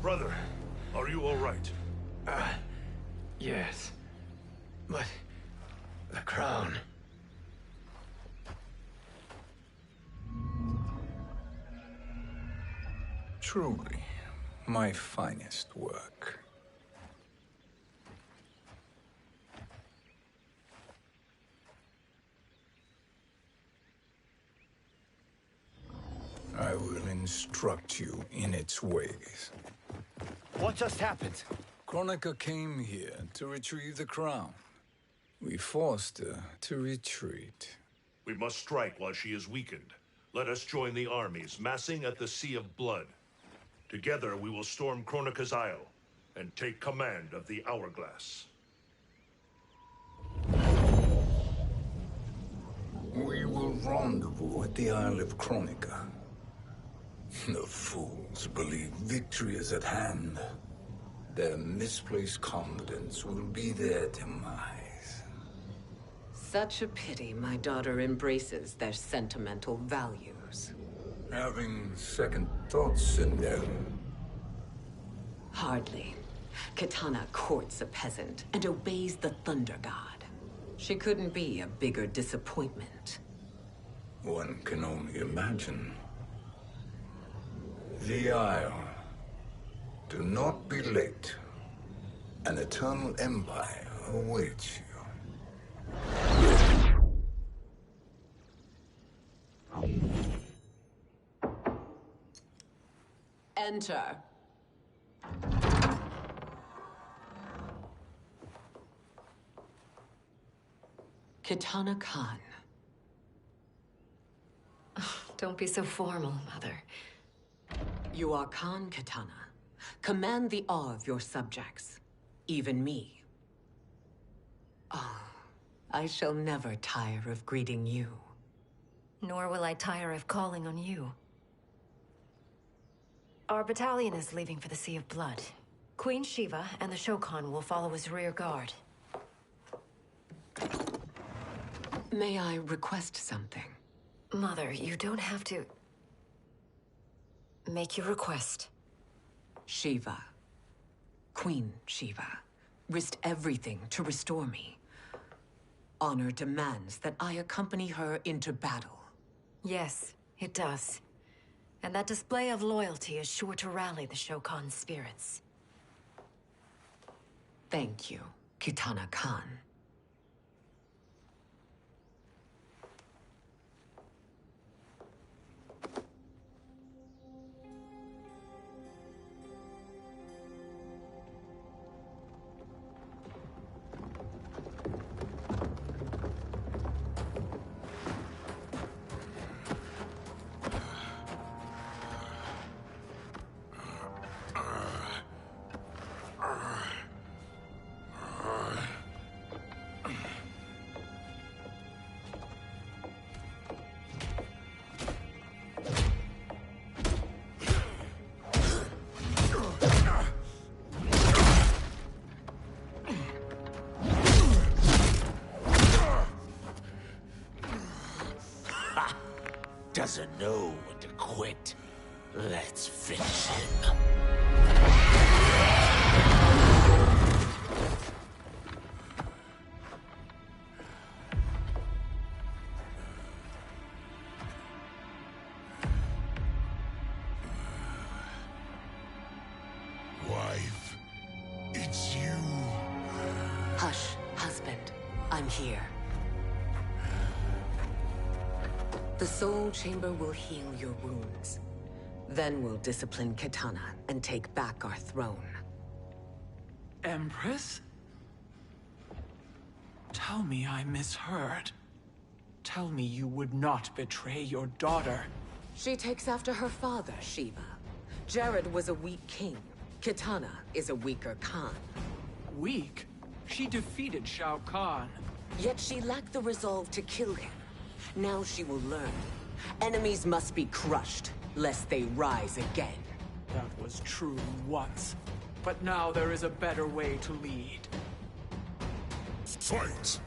Brother, are you all right? Yes. But the crown. Truly, my finest work. I will instruct you in its ways. What just happened? Kronika came here to retrieve the crown. We forced her to retreat. We must strike while she is weakened. Let us join the armies, massing at the Sea of Blood. Together we will storm Kronika's Isle and take command of the Hourglass. We will rendezvous at the Isle of Kronika. The fools believe victory is at hand. Their misplaced confidence will be their demise. Such a pity my daughter embraces their sentimental values. Having second thoughts in them. Hardly. Kitana courts a peasant and obeys the Thunder God. She couldn't be a bigger disappointment. One can only imagine. The Isle. Do not be late. An eternal empire awaits you. Enter. Kitana Khan. Don't be so formal, Mother. You are Khan Kitana. Command the awe of your subjects. Even me. Oh, I shall never tire of greeting you. Nor will I tire of calling on you. Our battalion is leaving for the Sea of Blood. Queen Shiva and the Shokan will follow as rear guard. May I request something? Mother, you don't have to... make your request. Shiva. Queen Shiva. Risked everything to restore me. Honor demands that I accompany her into battle. Yes, it does. And that display of loyalty is sure to rally the Shokan's spirits. Thank you, Kitana Khan. Doesn't know when to quit. Let's finish him. Wife, it's you. Hush, husband. I'm here. The Soul Chamber will heal your wounds. Then we'll discipline Kitana and take back our throne. Empress? Tell me I misheard. Tell me you would not betray your daughter. She takes after her father, Shiva. Jared was a weak king. Kitana is a weaker Khan. Weak? She defeated Shao Kahn. Yet she lacked the resolve to kill him. Now she will learn. Enemies must be crushed, lest they rise again. That was true once. But now there is a better way to lead. Fight!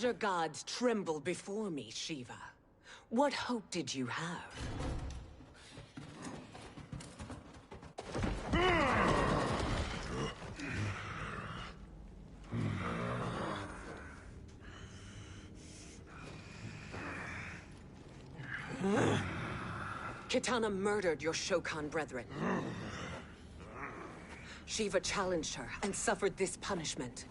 Elder gods tremble before me, Shiva. What hope did you have? Kitana murdered your Shokan brethren. Shiva challenged her and suffered this punishment.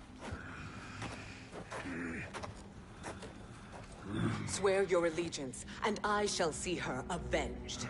Swear your allegiance, and I shall see her avenged.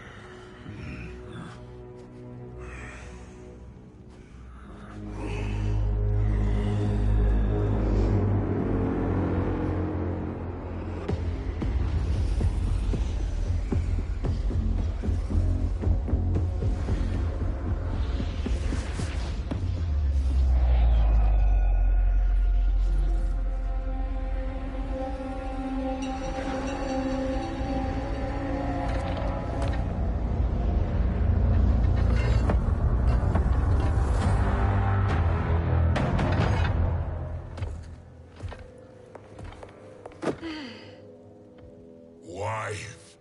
Wife,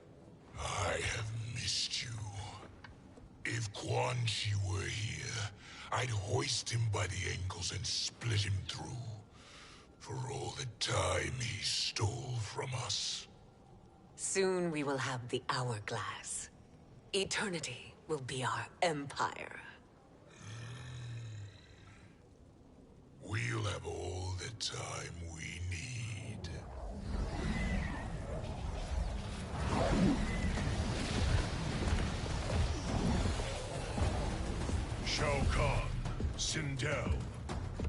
I have missed you. If Quan Chi were here, I'd hoist him by the ankles and split him through. For all the time he stole from us. Soon we will have the hourglass. Eternity will be our empire. We'll have all the time we need. Shao Kahn, Sindel,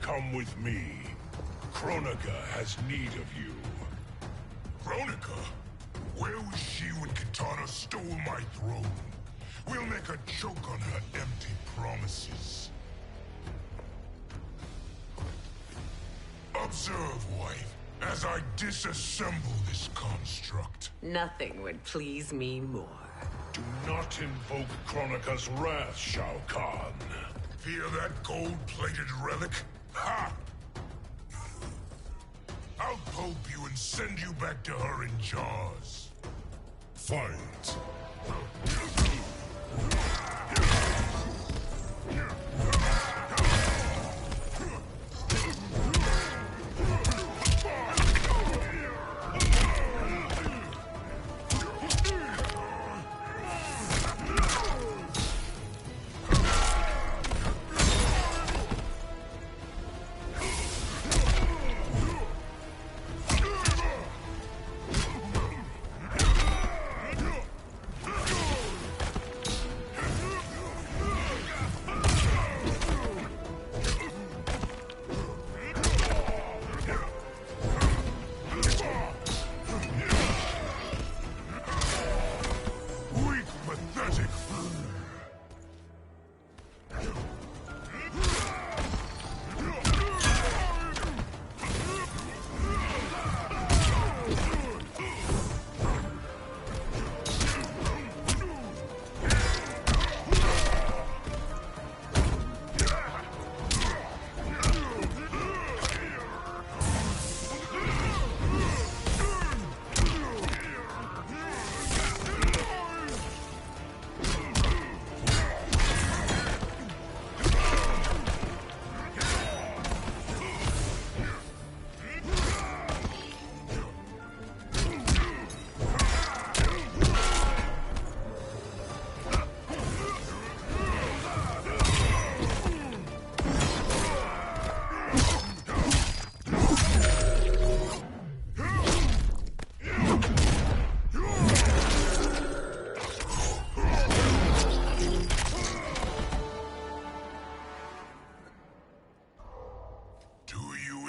come with me. Kronika has need of you. Kronika? Where was she when Kitana stole my throne? We'll make a joke on her empty promises. Observe, wife, as I disassemble this construct. Nothing would please me more. Do not invoke Kronika's wrath, Shao Kahn. Fear that gold-plated relic? Ha! I'll pulp you and send you back to her in jars. Fight!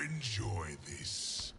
Enjoy this.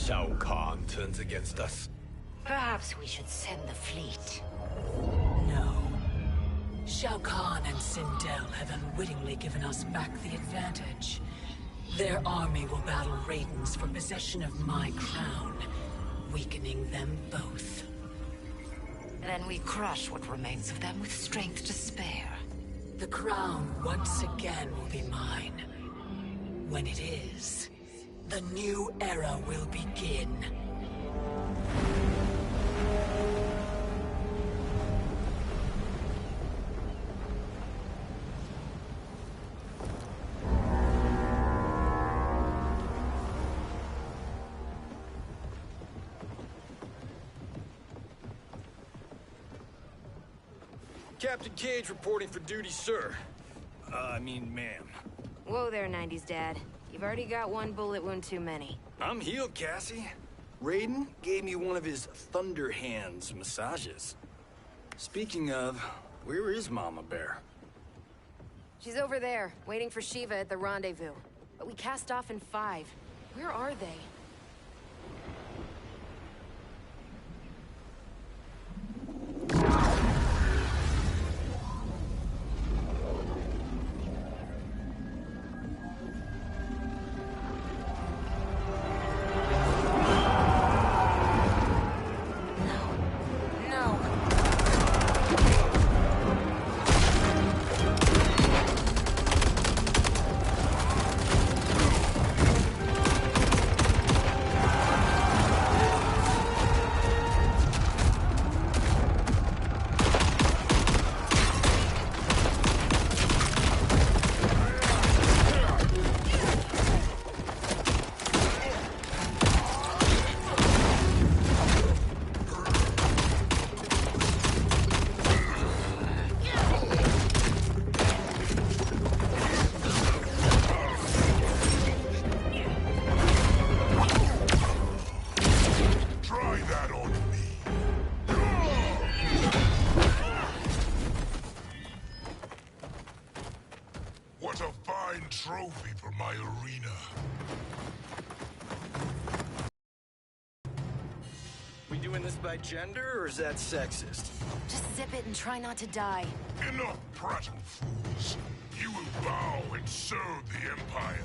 Shao Kahn turns against us. Perhaps we should send the fleet. No. Shao Kahn and Sindel have unwittingly given us back the advantage. Their army will battle Raidens for possession of my crown, weakening them both. Then we crush what remains of them with strength to spare. The crown once again will be mine. When it is, the new era will begin. Captain Cage reporting for duty, sir. I mean, ma'am. Whoa there, 90s dad. You've already got one bullet wound too many. I'm healed, Cassie. Raiden gave me one of his Thunder Hands massages. Speaking of, where is Mama Bear? She's over there, waiting for Shiva at the rendezvous. But we cast off in 5. Where are they? Trophy for my arena. We doing this by gender, or is that sexist? Just zip it and try not to die. Enough prattle, fools. You will bow and serve the Empire.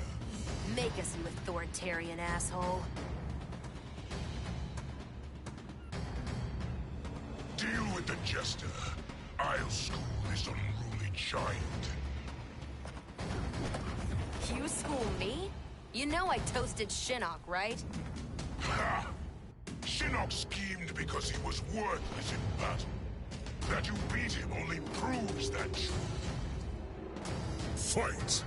Make us, you authoritarian asshole. Deal with the jester. I'll school this unruly giant. You school me? You know I toasted Shinnok, right? Ha! Shinnok schemed because he was worthless in battle. That you beat him only proves that truth. Fight!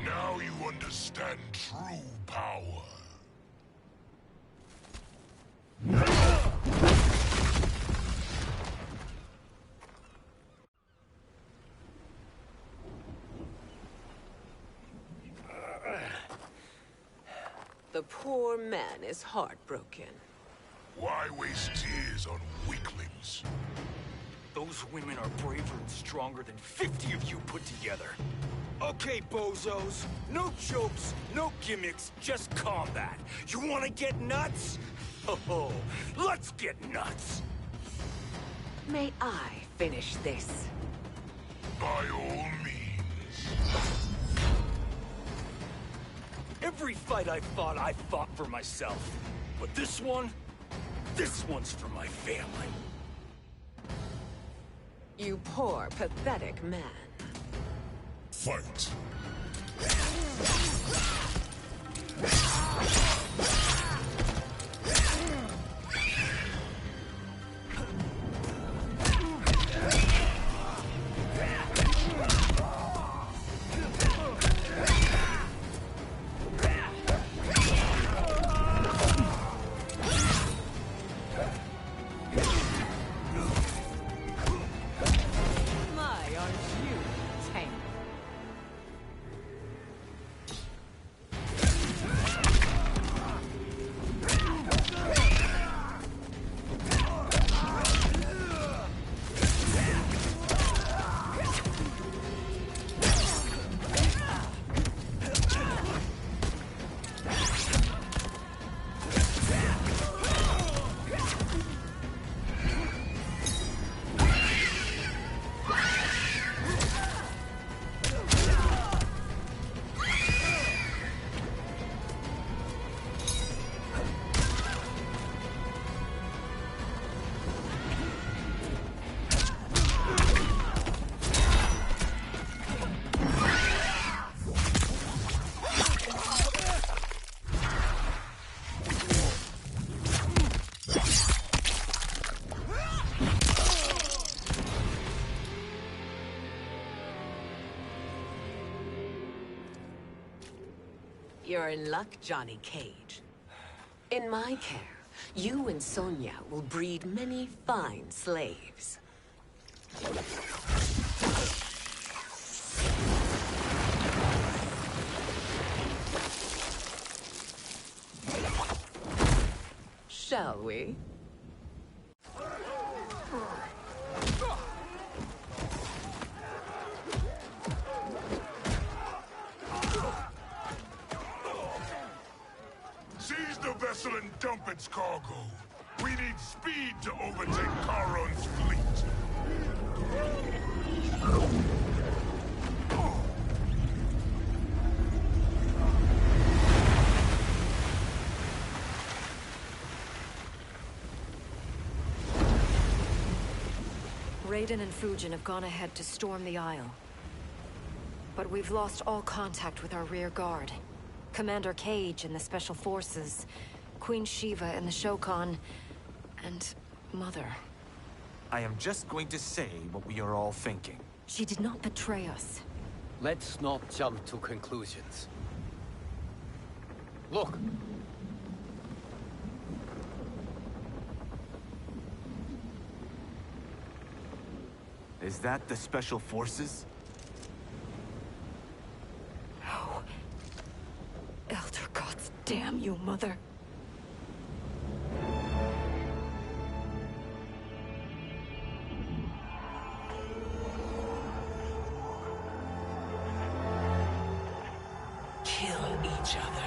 Now you understand true power. The poor man is heartbroken. Why waste tears on weaklings? Those women are braver and stronger than 50 of you put together. Okay, bozos. No jokes, no gimmicks, just combat. You wanna get nuts? Oh, let's get nuts! May I finish this? By all means. Every fight I fought for myself. But this one's for my family. You poor, pathetic man. Fight. You're in luck, Johnny Cage. In my care, you and Sonia will breed many fine slaves. Shall we? Seize the vessel and dump its cargo. We need speed to overtake Charon's fleet. Raiden and Fujin have gone ahead to storm the Isle. But we've lost all contact with our rear guard. Commander Cage and the Special Forces, Queen Shiva and the Shokan, and Mother. I am just going to say what we are all thinking. She did not betray us. Let's not jump to conclusions. Look! Is that the Special Forces? No. Elder gods, damn you, Mother. Kill each other.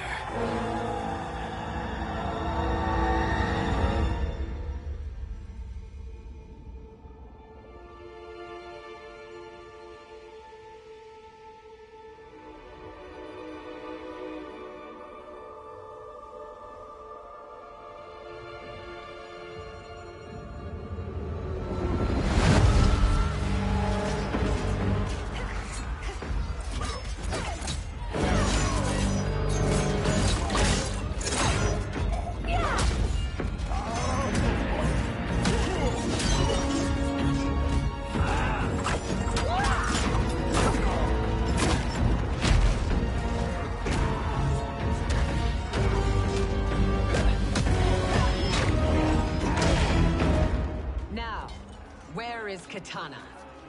Where is Katana?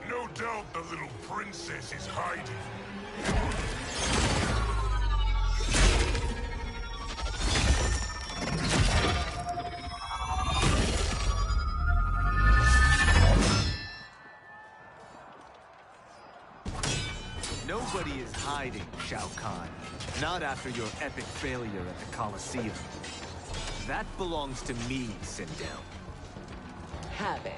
No doubt the little princess is hiding. Nobody is hiding, Shao Kahn. Not after your epic failure at the Colosseum. That belongs to me, Sindel. Have it.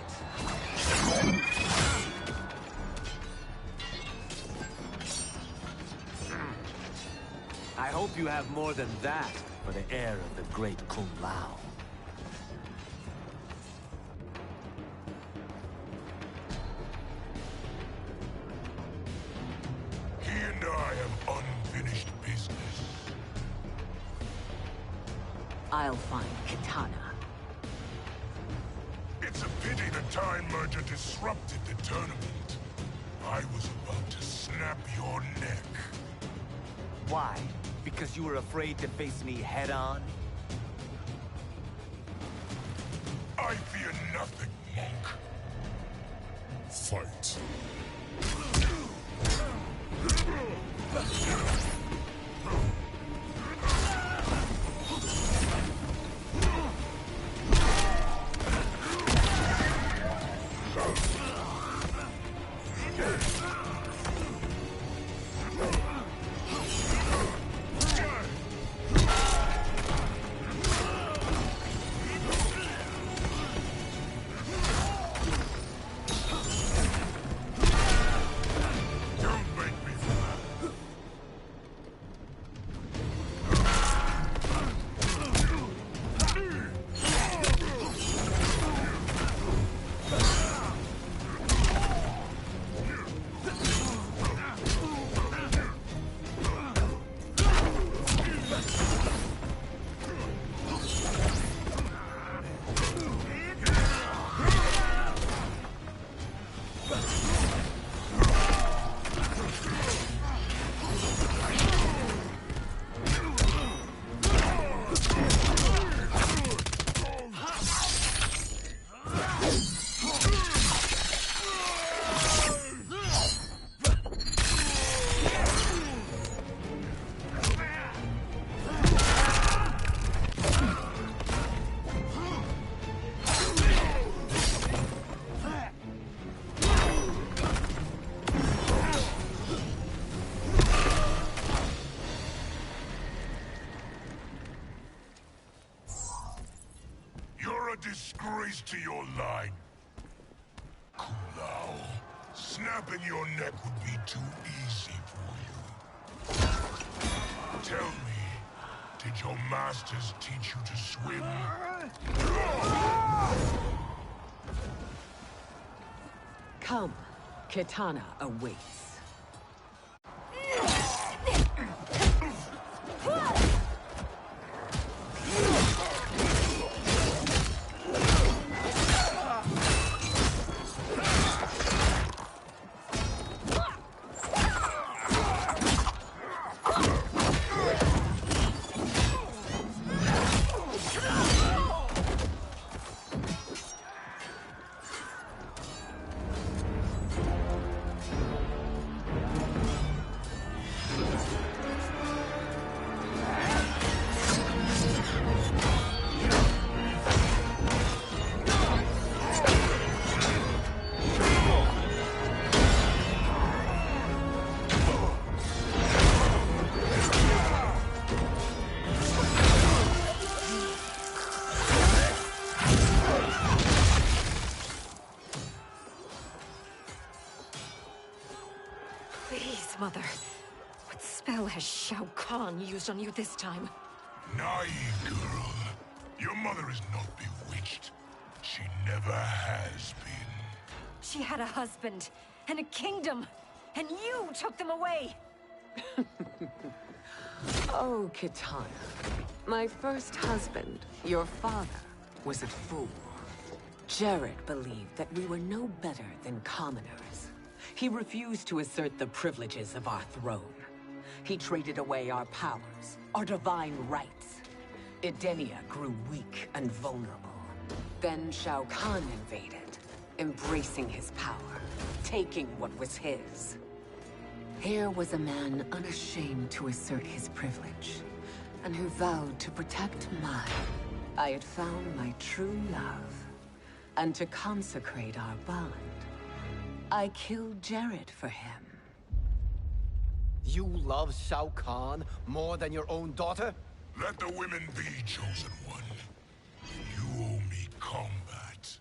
I hope you have more than that for the heir of the great Kung Lao. He and I have unfinished business. I'll find Kitana. It's a pity the Time Merger disrupted the tournament. I was about to snap your neck. Why? Because you were afraid to face me head-on? I fear nothing, monk. Fight. Disgrace to your line. Kung Lao, snapping your neck would be too easy for you. Tell me, did your masters teach you to swim? Come, Kitana awaits. Please, Mother. What spell has Shao Kahn used on you this time? Naive girl. Your mother is not bewitched. She never has been. She had a husband and a kingdom, and you took them away! Oh, Kitana. My first husband, your father, was a fool. Jared believed that we were no better than commoners. He refused to assert the privileges of our throne. He traded away our powers, our divine rights. Edenia grew weak and vulnerable. Then Shao Kahn invaded, embracing his power, taking what was his. Here was a man unashamed to assert his privilege, and who vowed to protect mine. I had found my true love, and to consecrate our bond, I killed Jared for him. You love Shao Kahn more than your own daughter? Let the women be, Chosen One. You owe me combat.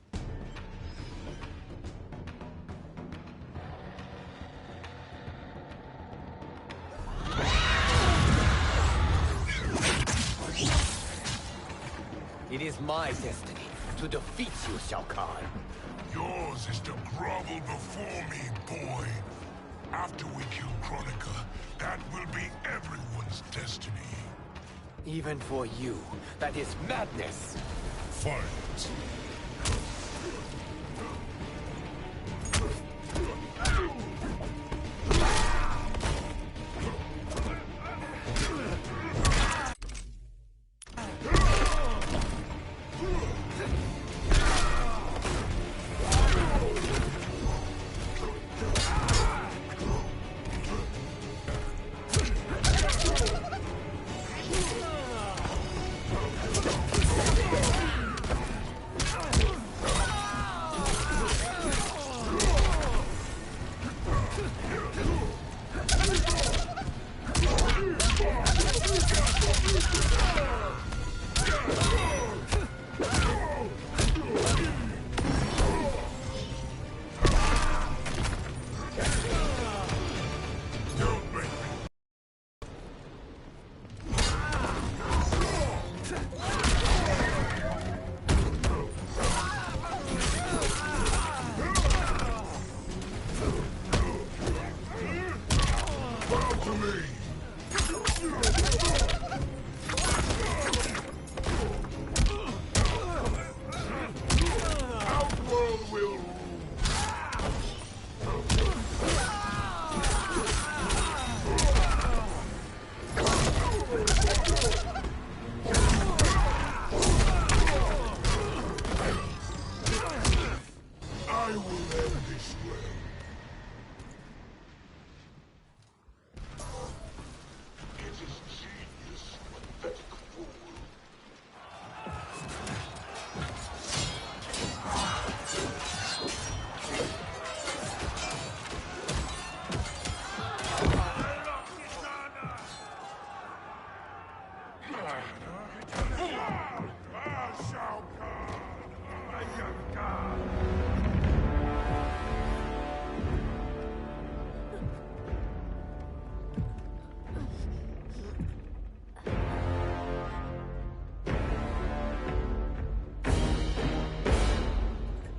It is my destiny to defeat you, Shao Kahn. Yours is to grovel before me, boy. After we kill Kronika, that will be everyone's destiny. Even for you, that is madness. Fight.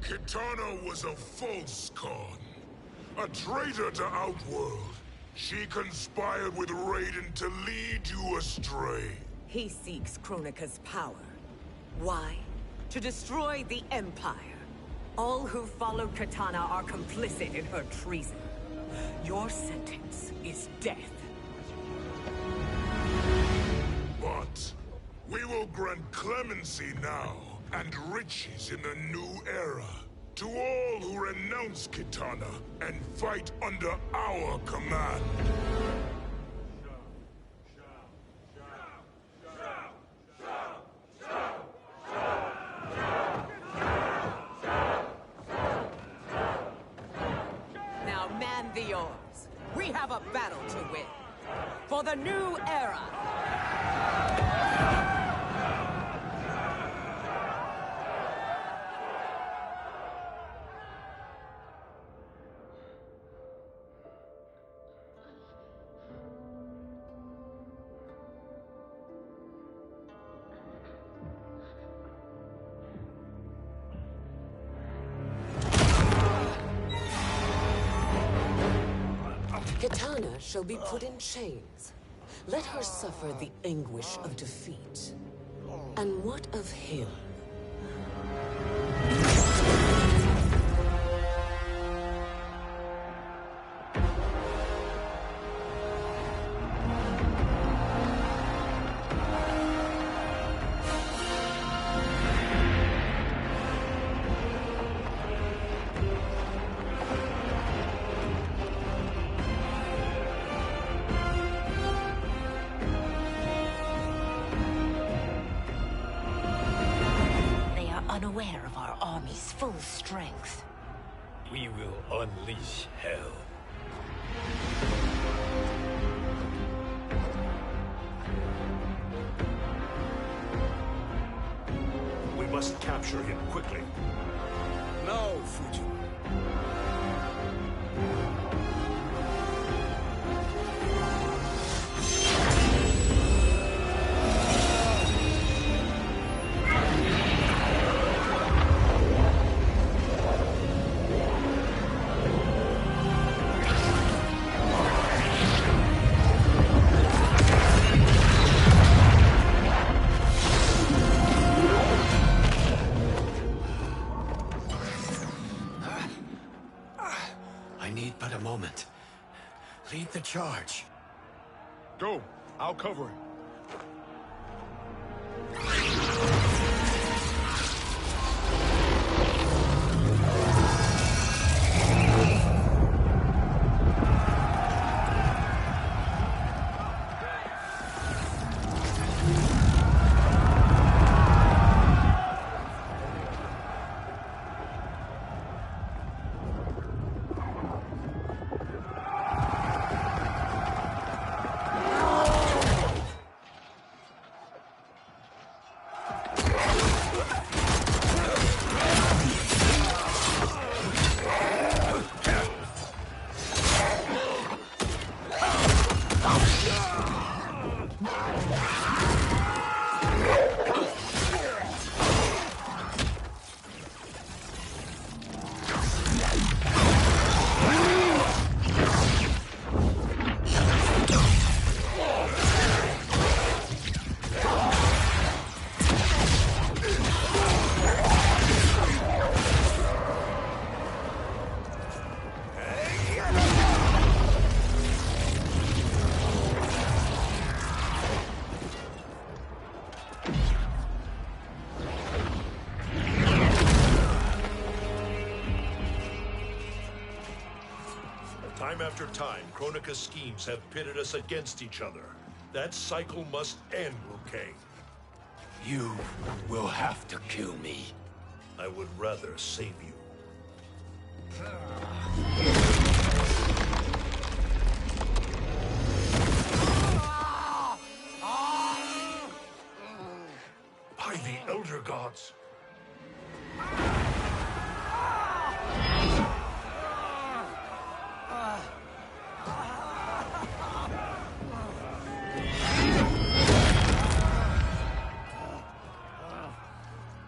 Kitana was a false Khan, a traitor to Outworld. She conspired with Raiden to lead you astray. He seeks Kronika's power. Why? To destroy the Empire. All who follow Kitana are complicit in her treason. Your sentence is death. But we will grant clemency now and riches in the new era to all who renounce Kitana and fight under our command. Now man the oars. We have a battle to win. For the new era. Kitana shall be put in chains. Let her suffer the anguish of defeat. And what of him? Unaware of our army's full strength. We will unleash hell. must capture him quickly. No, Fujin. Lead the charge. Go. I'll cover him. Time after time, Kronika's schemes have pitted us against each other. That cycle must end, Liu Kang. You will have to kill me. I would rather save you. By the Elder Gods!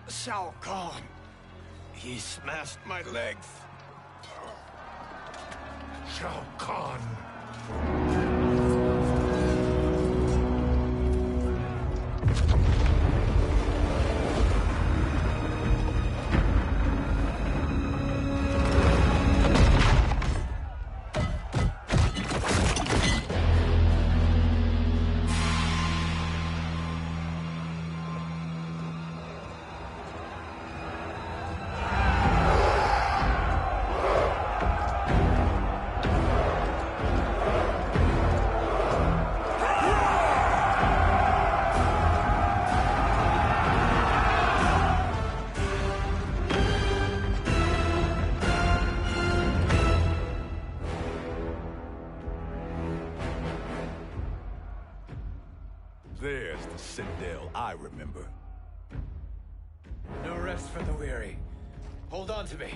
Shao Kahn! He smashed my legs! Shao Kahn! There's the Citadel I remember. No rest for the weary. Hold on to me.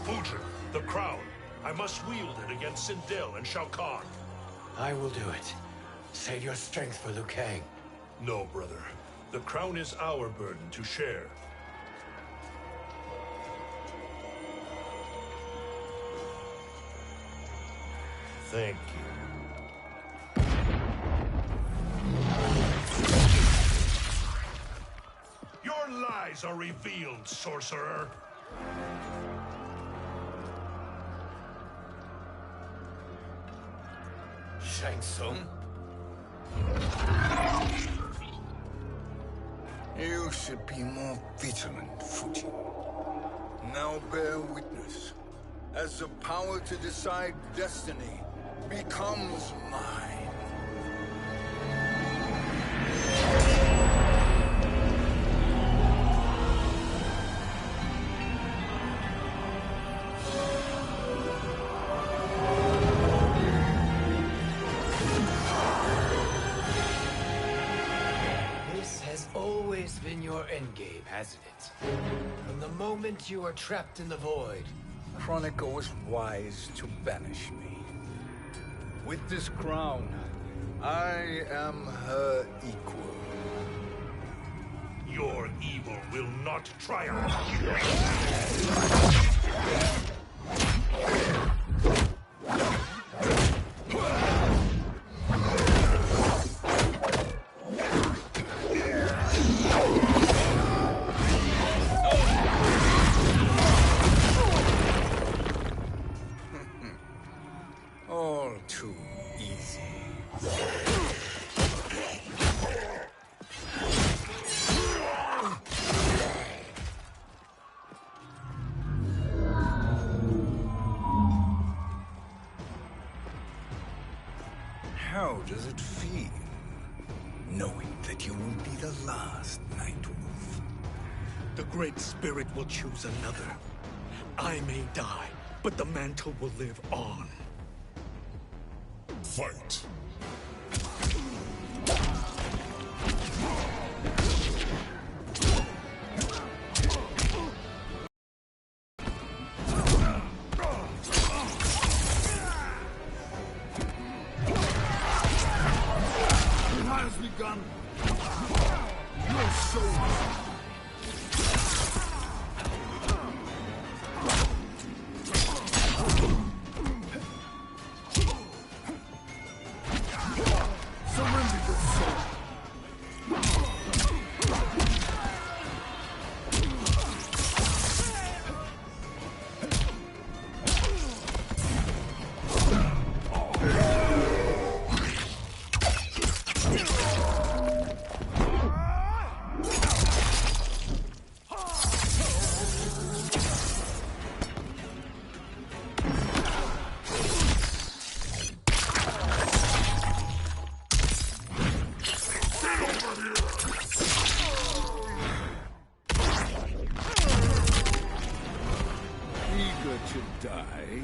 Fujin, the crown. I must wield it against Sindel and Shao Kahn. I will do it. Save your strength for Liu Kang. No, brother. The crown is our burden to share. Thank you. Your lies are revealed, sorcerer. Shang Tsung? You should be more vigilant, Fujin. Now bear witness, as the power to decide destiny becomes mine. endgame, hasn't it? From the moment you are trapped in the void. Kronika was wise to banish me. With this crown, I am her equal. Your evil will not triumph. All too easy. How does it feel, knowing that you will be the last Nightwolf? The Great Spirit will choose another. I may die, but the mantle will live on. Fight. It has begun. Your soul. Eager to die?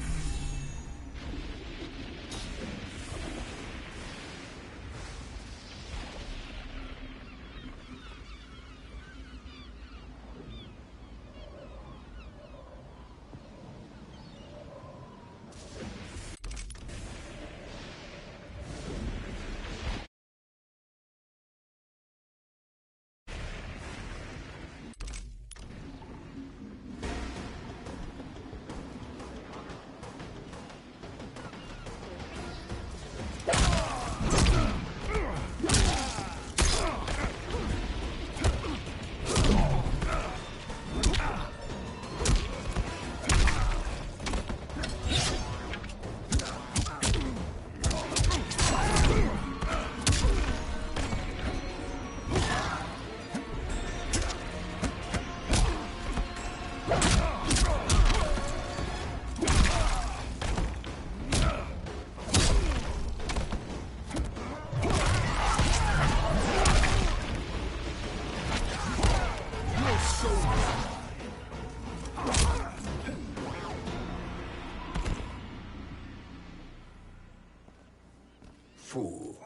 Fool.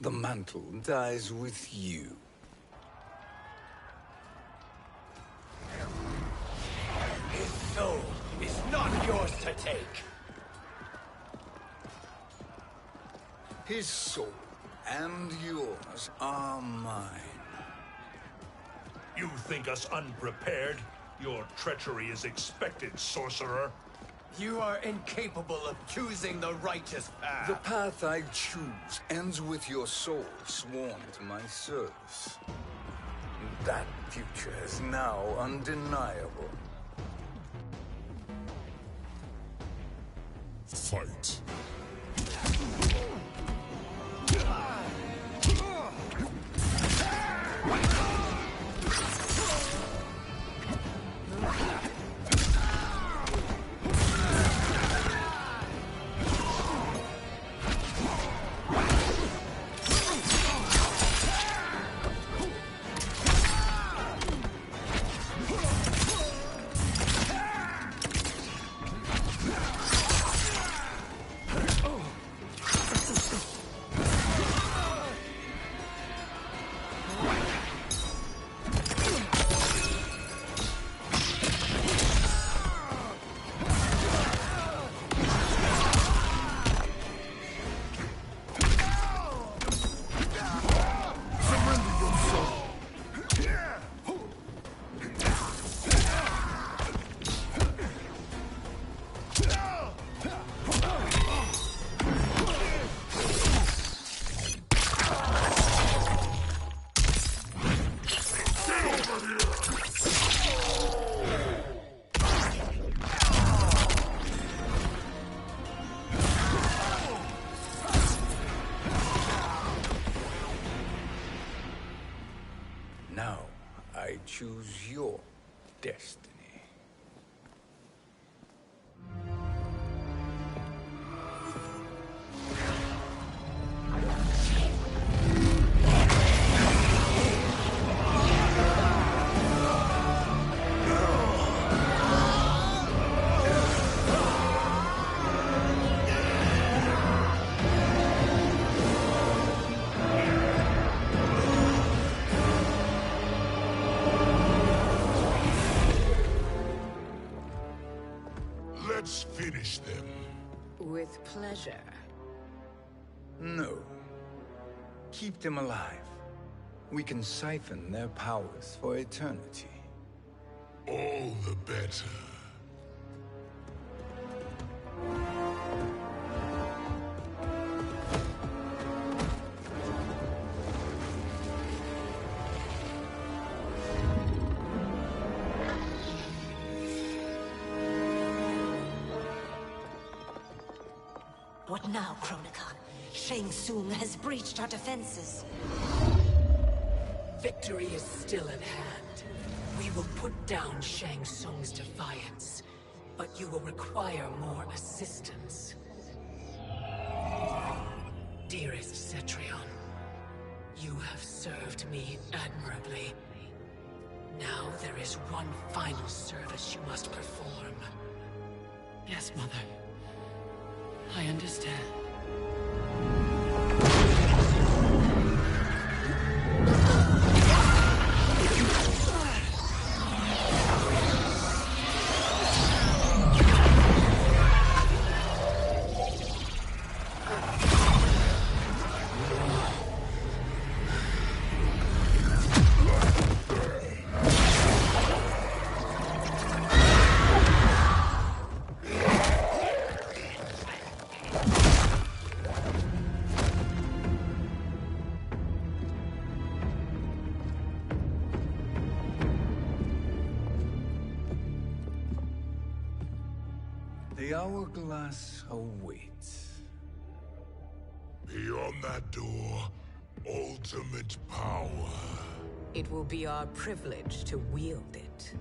The mantle dies with you. His soul is not yours to take. His soul and yours are mine. You think us unprepared? Your treachery is expected, sorcerer. You are incapable of choosing the righteous path. The path I choose ends with your soul sworn to my service. That future is now undeniable. Fight. choose your destiny. Let's finish them. With pleasure. No. Keep them alive. We can siphon their powers for eternity. All the better. What now, Kronika? Shang Tsung has breached our defenses. Victory is still at hand. We will put down Shang Tsung's defiance, but you will require more assistance. Dearest Cetrion, you have served me admirably. Now there is one final service you must perform. Yes, Mother. I understand. The hourglass awaits. Beyond that door, ultimate power. It will be our privilege to wield it.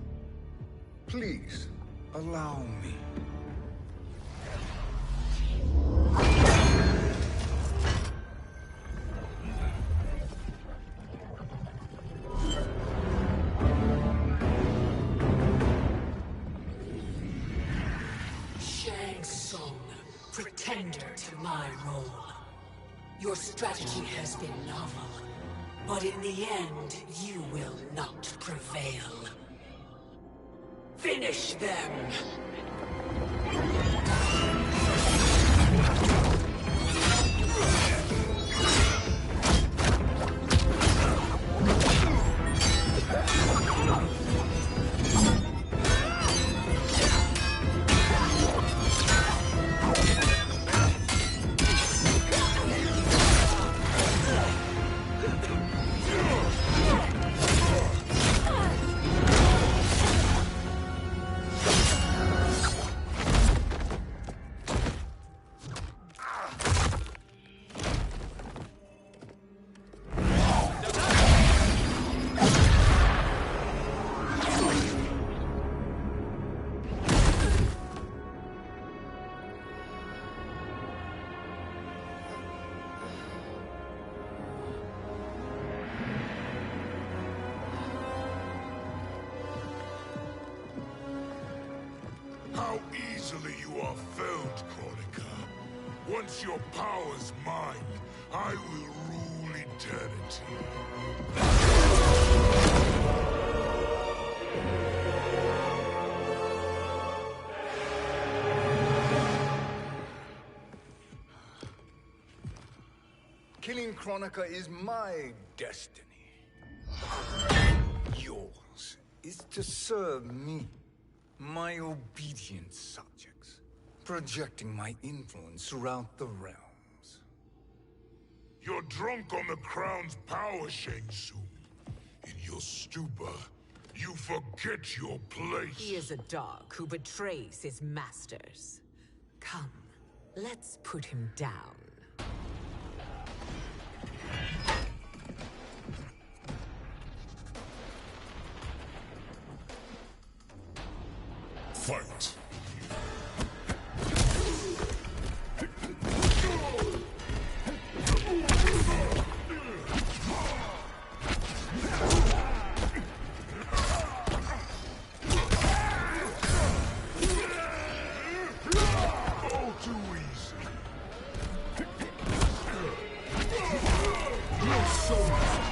Please, allow me. Shang Tsung, pretender to my role. Your strategy has been novel, but in the end, you will not prevail. Finish them! How easily you are felled, Kronika. Once your power's mine, I will rule eternity. Killing Kronika is my destiny. Yours is to serve me, my obedient subjects, projecting my influence throughout the realms. You're drunk on the crown's power, Shang Tsung. In your stupor, you forget your place. He is a dog who betrays his masters. Come, let's put him down. too easy. You're so fine.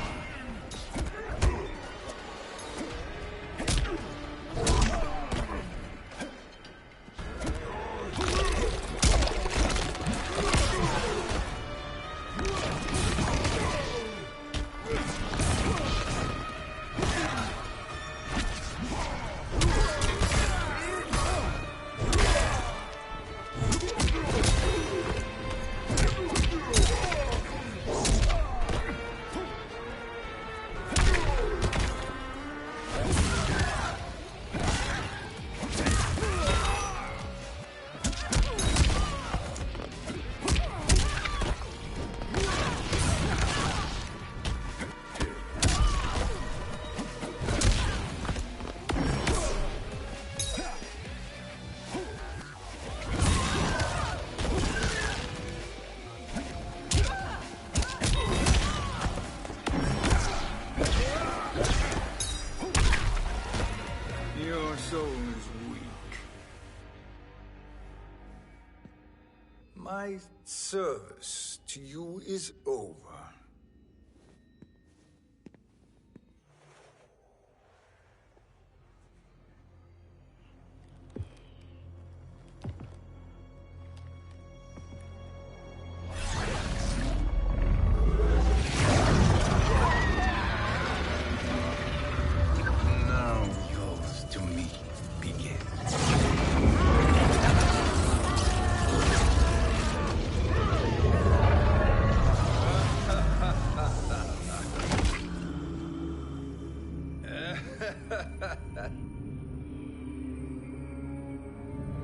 Your soul is weak. My service to you is over. Now yours to me begins.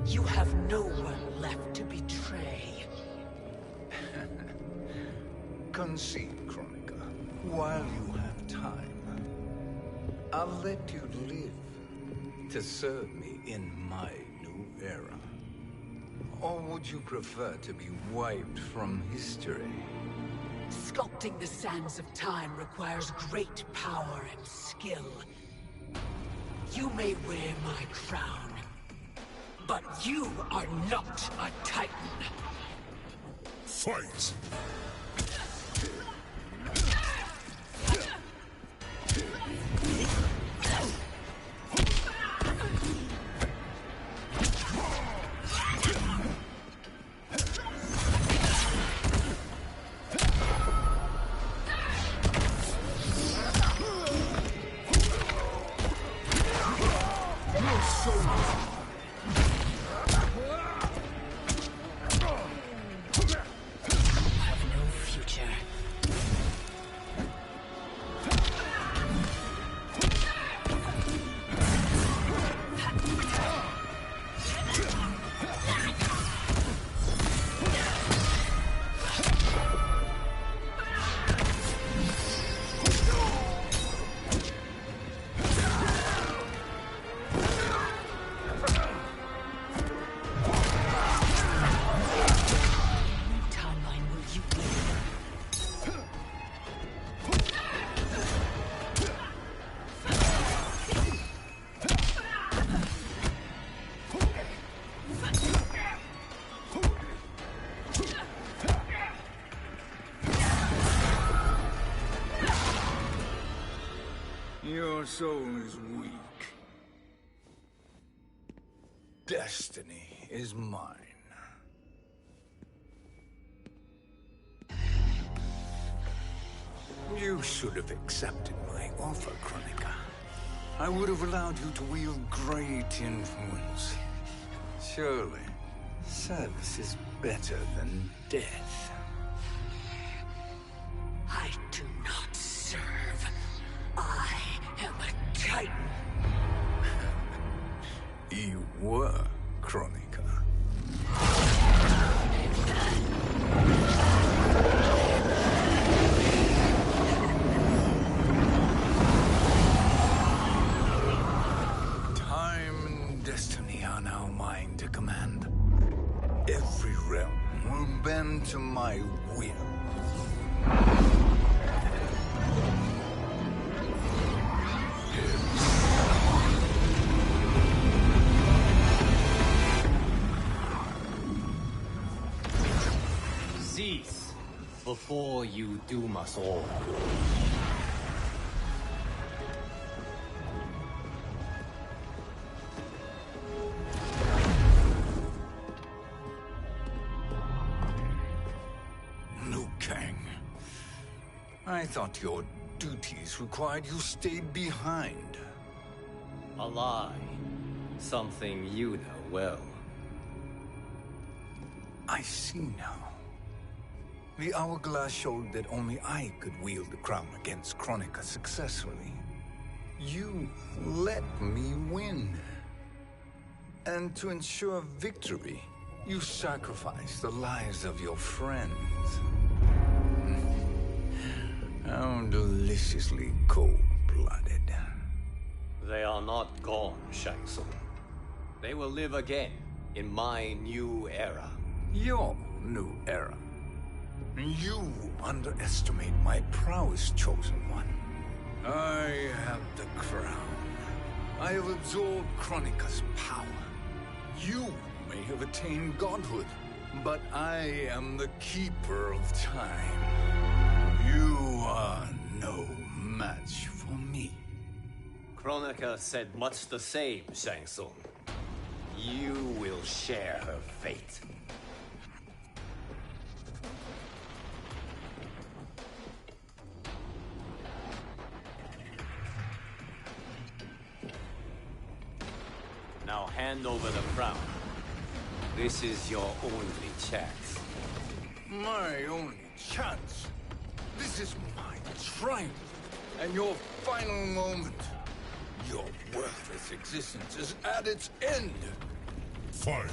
You have no one left to betray. Concede, Chronica, while you have time. I'll let you live to serve me in my new era. Or would you prefer to be wiped from history? Sculpting the sands of time requires great power and skill. You may wear my crown, but you are not a Titan. Fight! Your soul is weak. Destiny is mine. You should have accepted my offer, Chronica. I would have allowed you to wield great influence. Surely, service is better than death. I do not serve. I am a Titan. You were, Chronica. Time and destiny are now mine to command. Every realm will bend to my will. Cease, before you doom us all. Liu Kang. I thought your duties required you stayed behind. A lie. Something you know well. I see now. The hourglass showed that only I could wield the crown against Kronika successfully. You let me win. And to ensure victory, you sacrificed the lives of your friends. How deliciously cold-blooded. They are not gone, Shang Tsung. They will live again in my new era. Your new era. You underestimate my prowess, Chosen One. I have the crown. I have absorbed Kronika's power. You may have attained godhood, but I am the keeper of time. You are no match for me. Kronika said much the same, Shang Tsung. You will share her fate. Now hand over the crown. This is your only chance. My only chance? This is my triumph, and your final moment. Your worthless existence is at its end. Fight!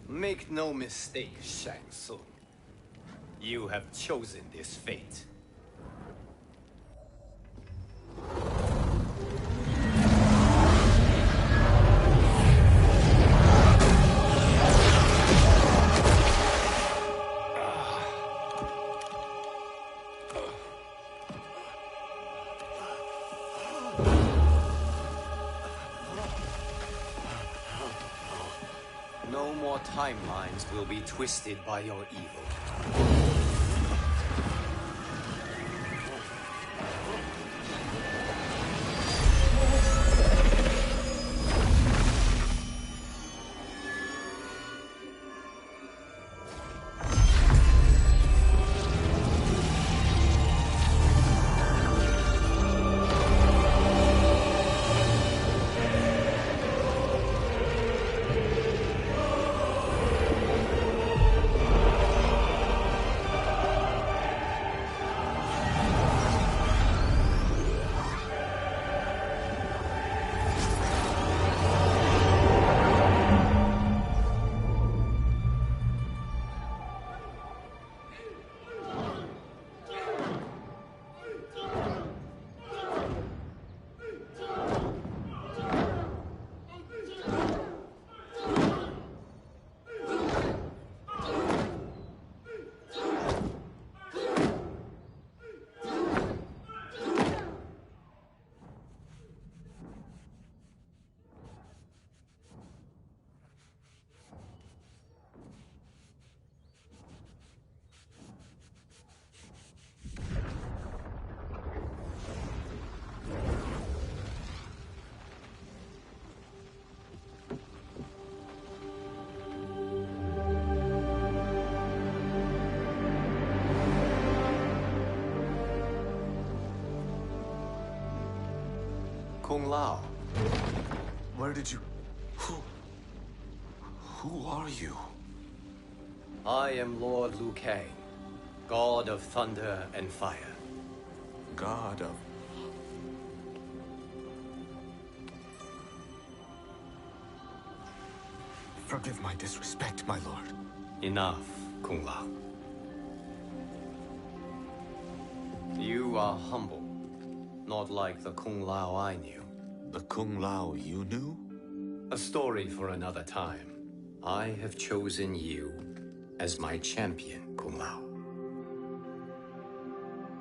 Make no mistake, Shang Tsung. You have chosen this fate. No more timelines will be twisted by your evil. Kung Lao. Where did you... Who are you? I am Lord Liu Kang, God of Thunder and Fire. God of... Forgive my disrespect, my lord. Enough, Kung Lao. You are humble, not like the Kung Lao I knew. The Kung Lao you knew? A story for another time. I have chosen you as my champion, Kung Lao.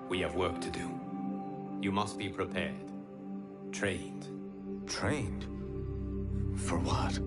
We have work to do. You must be prepared. Trained. Trained? For what?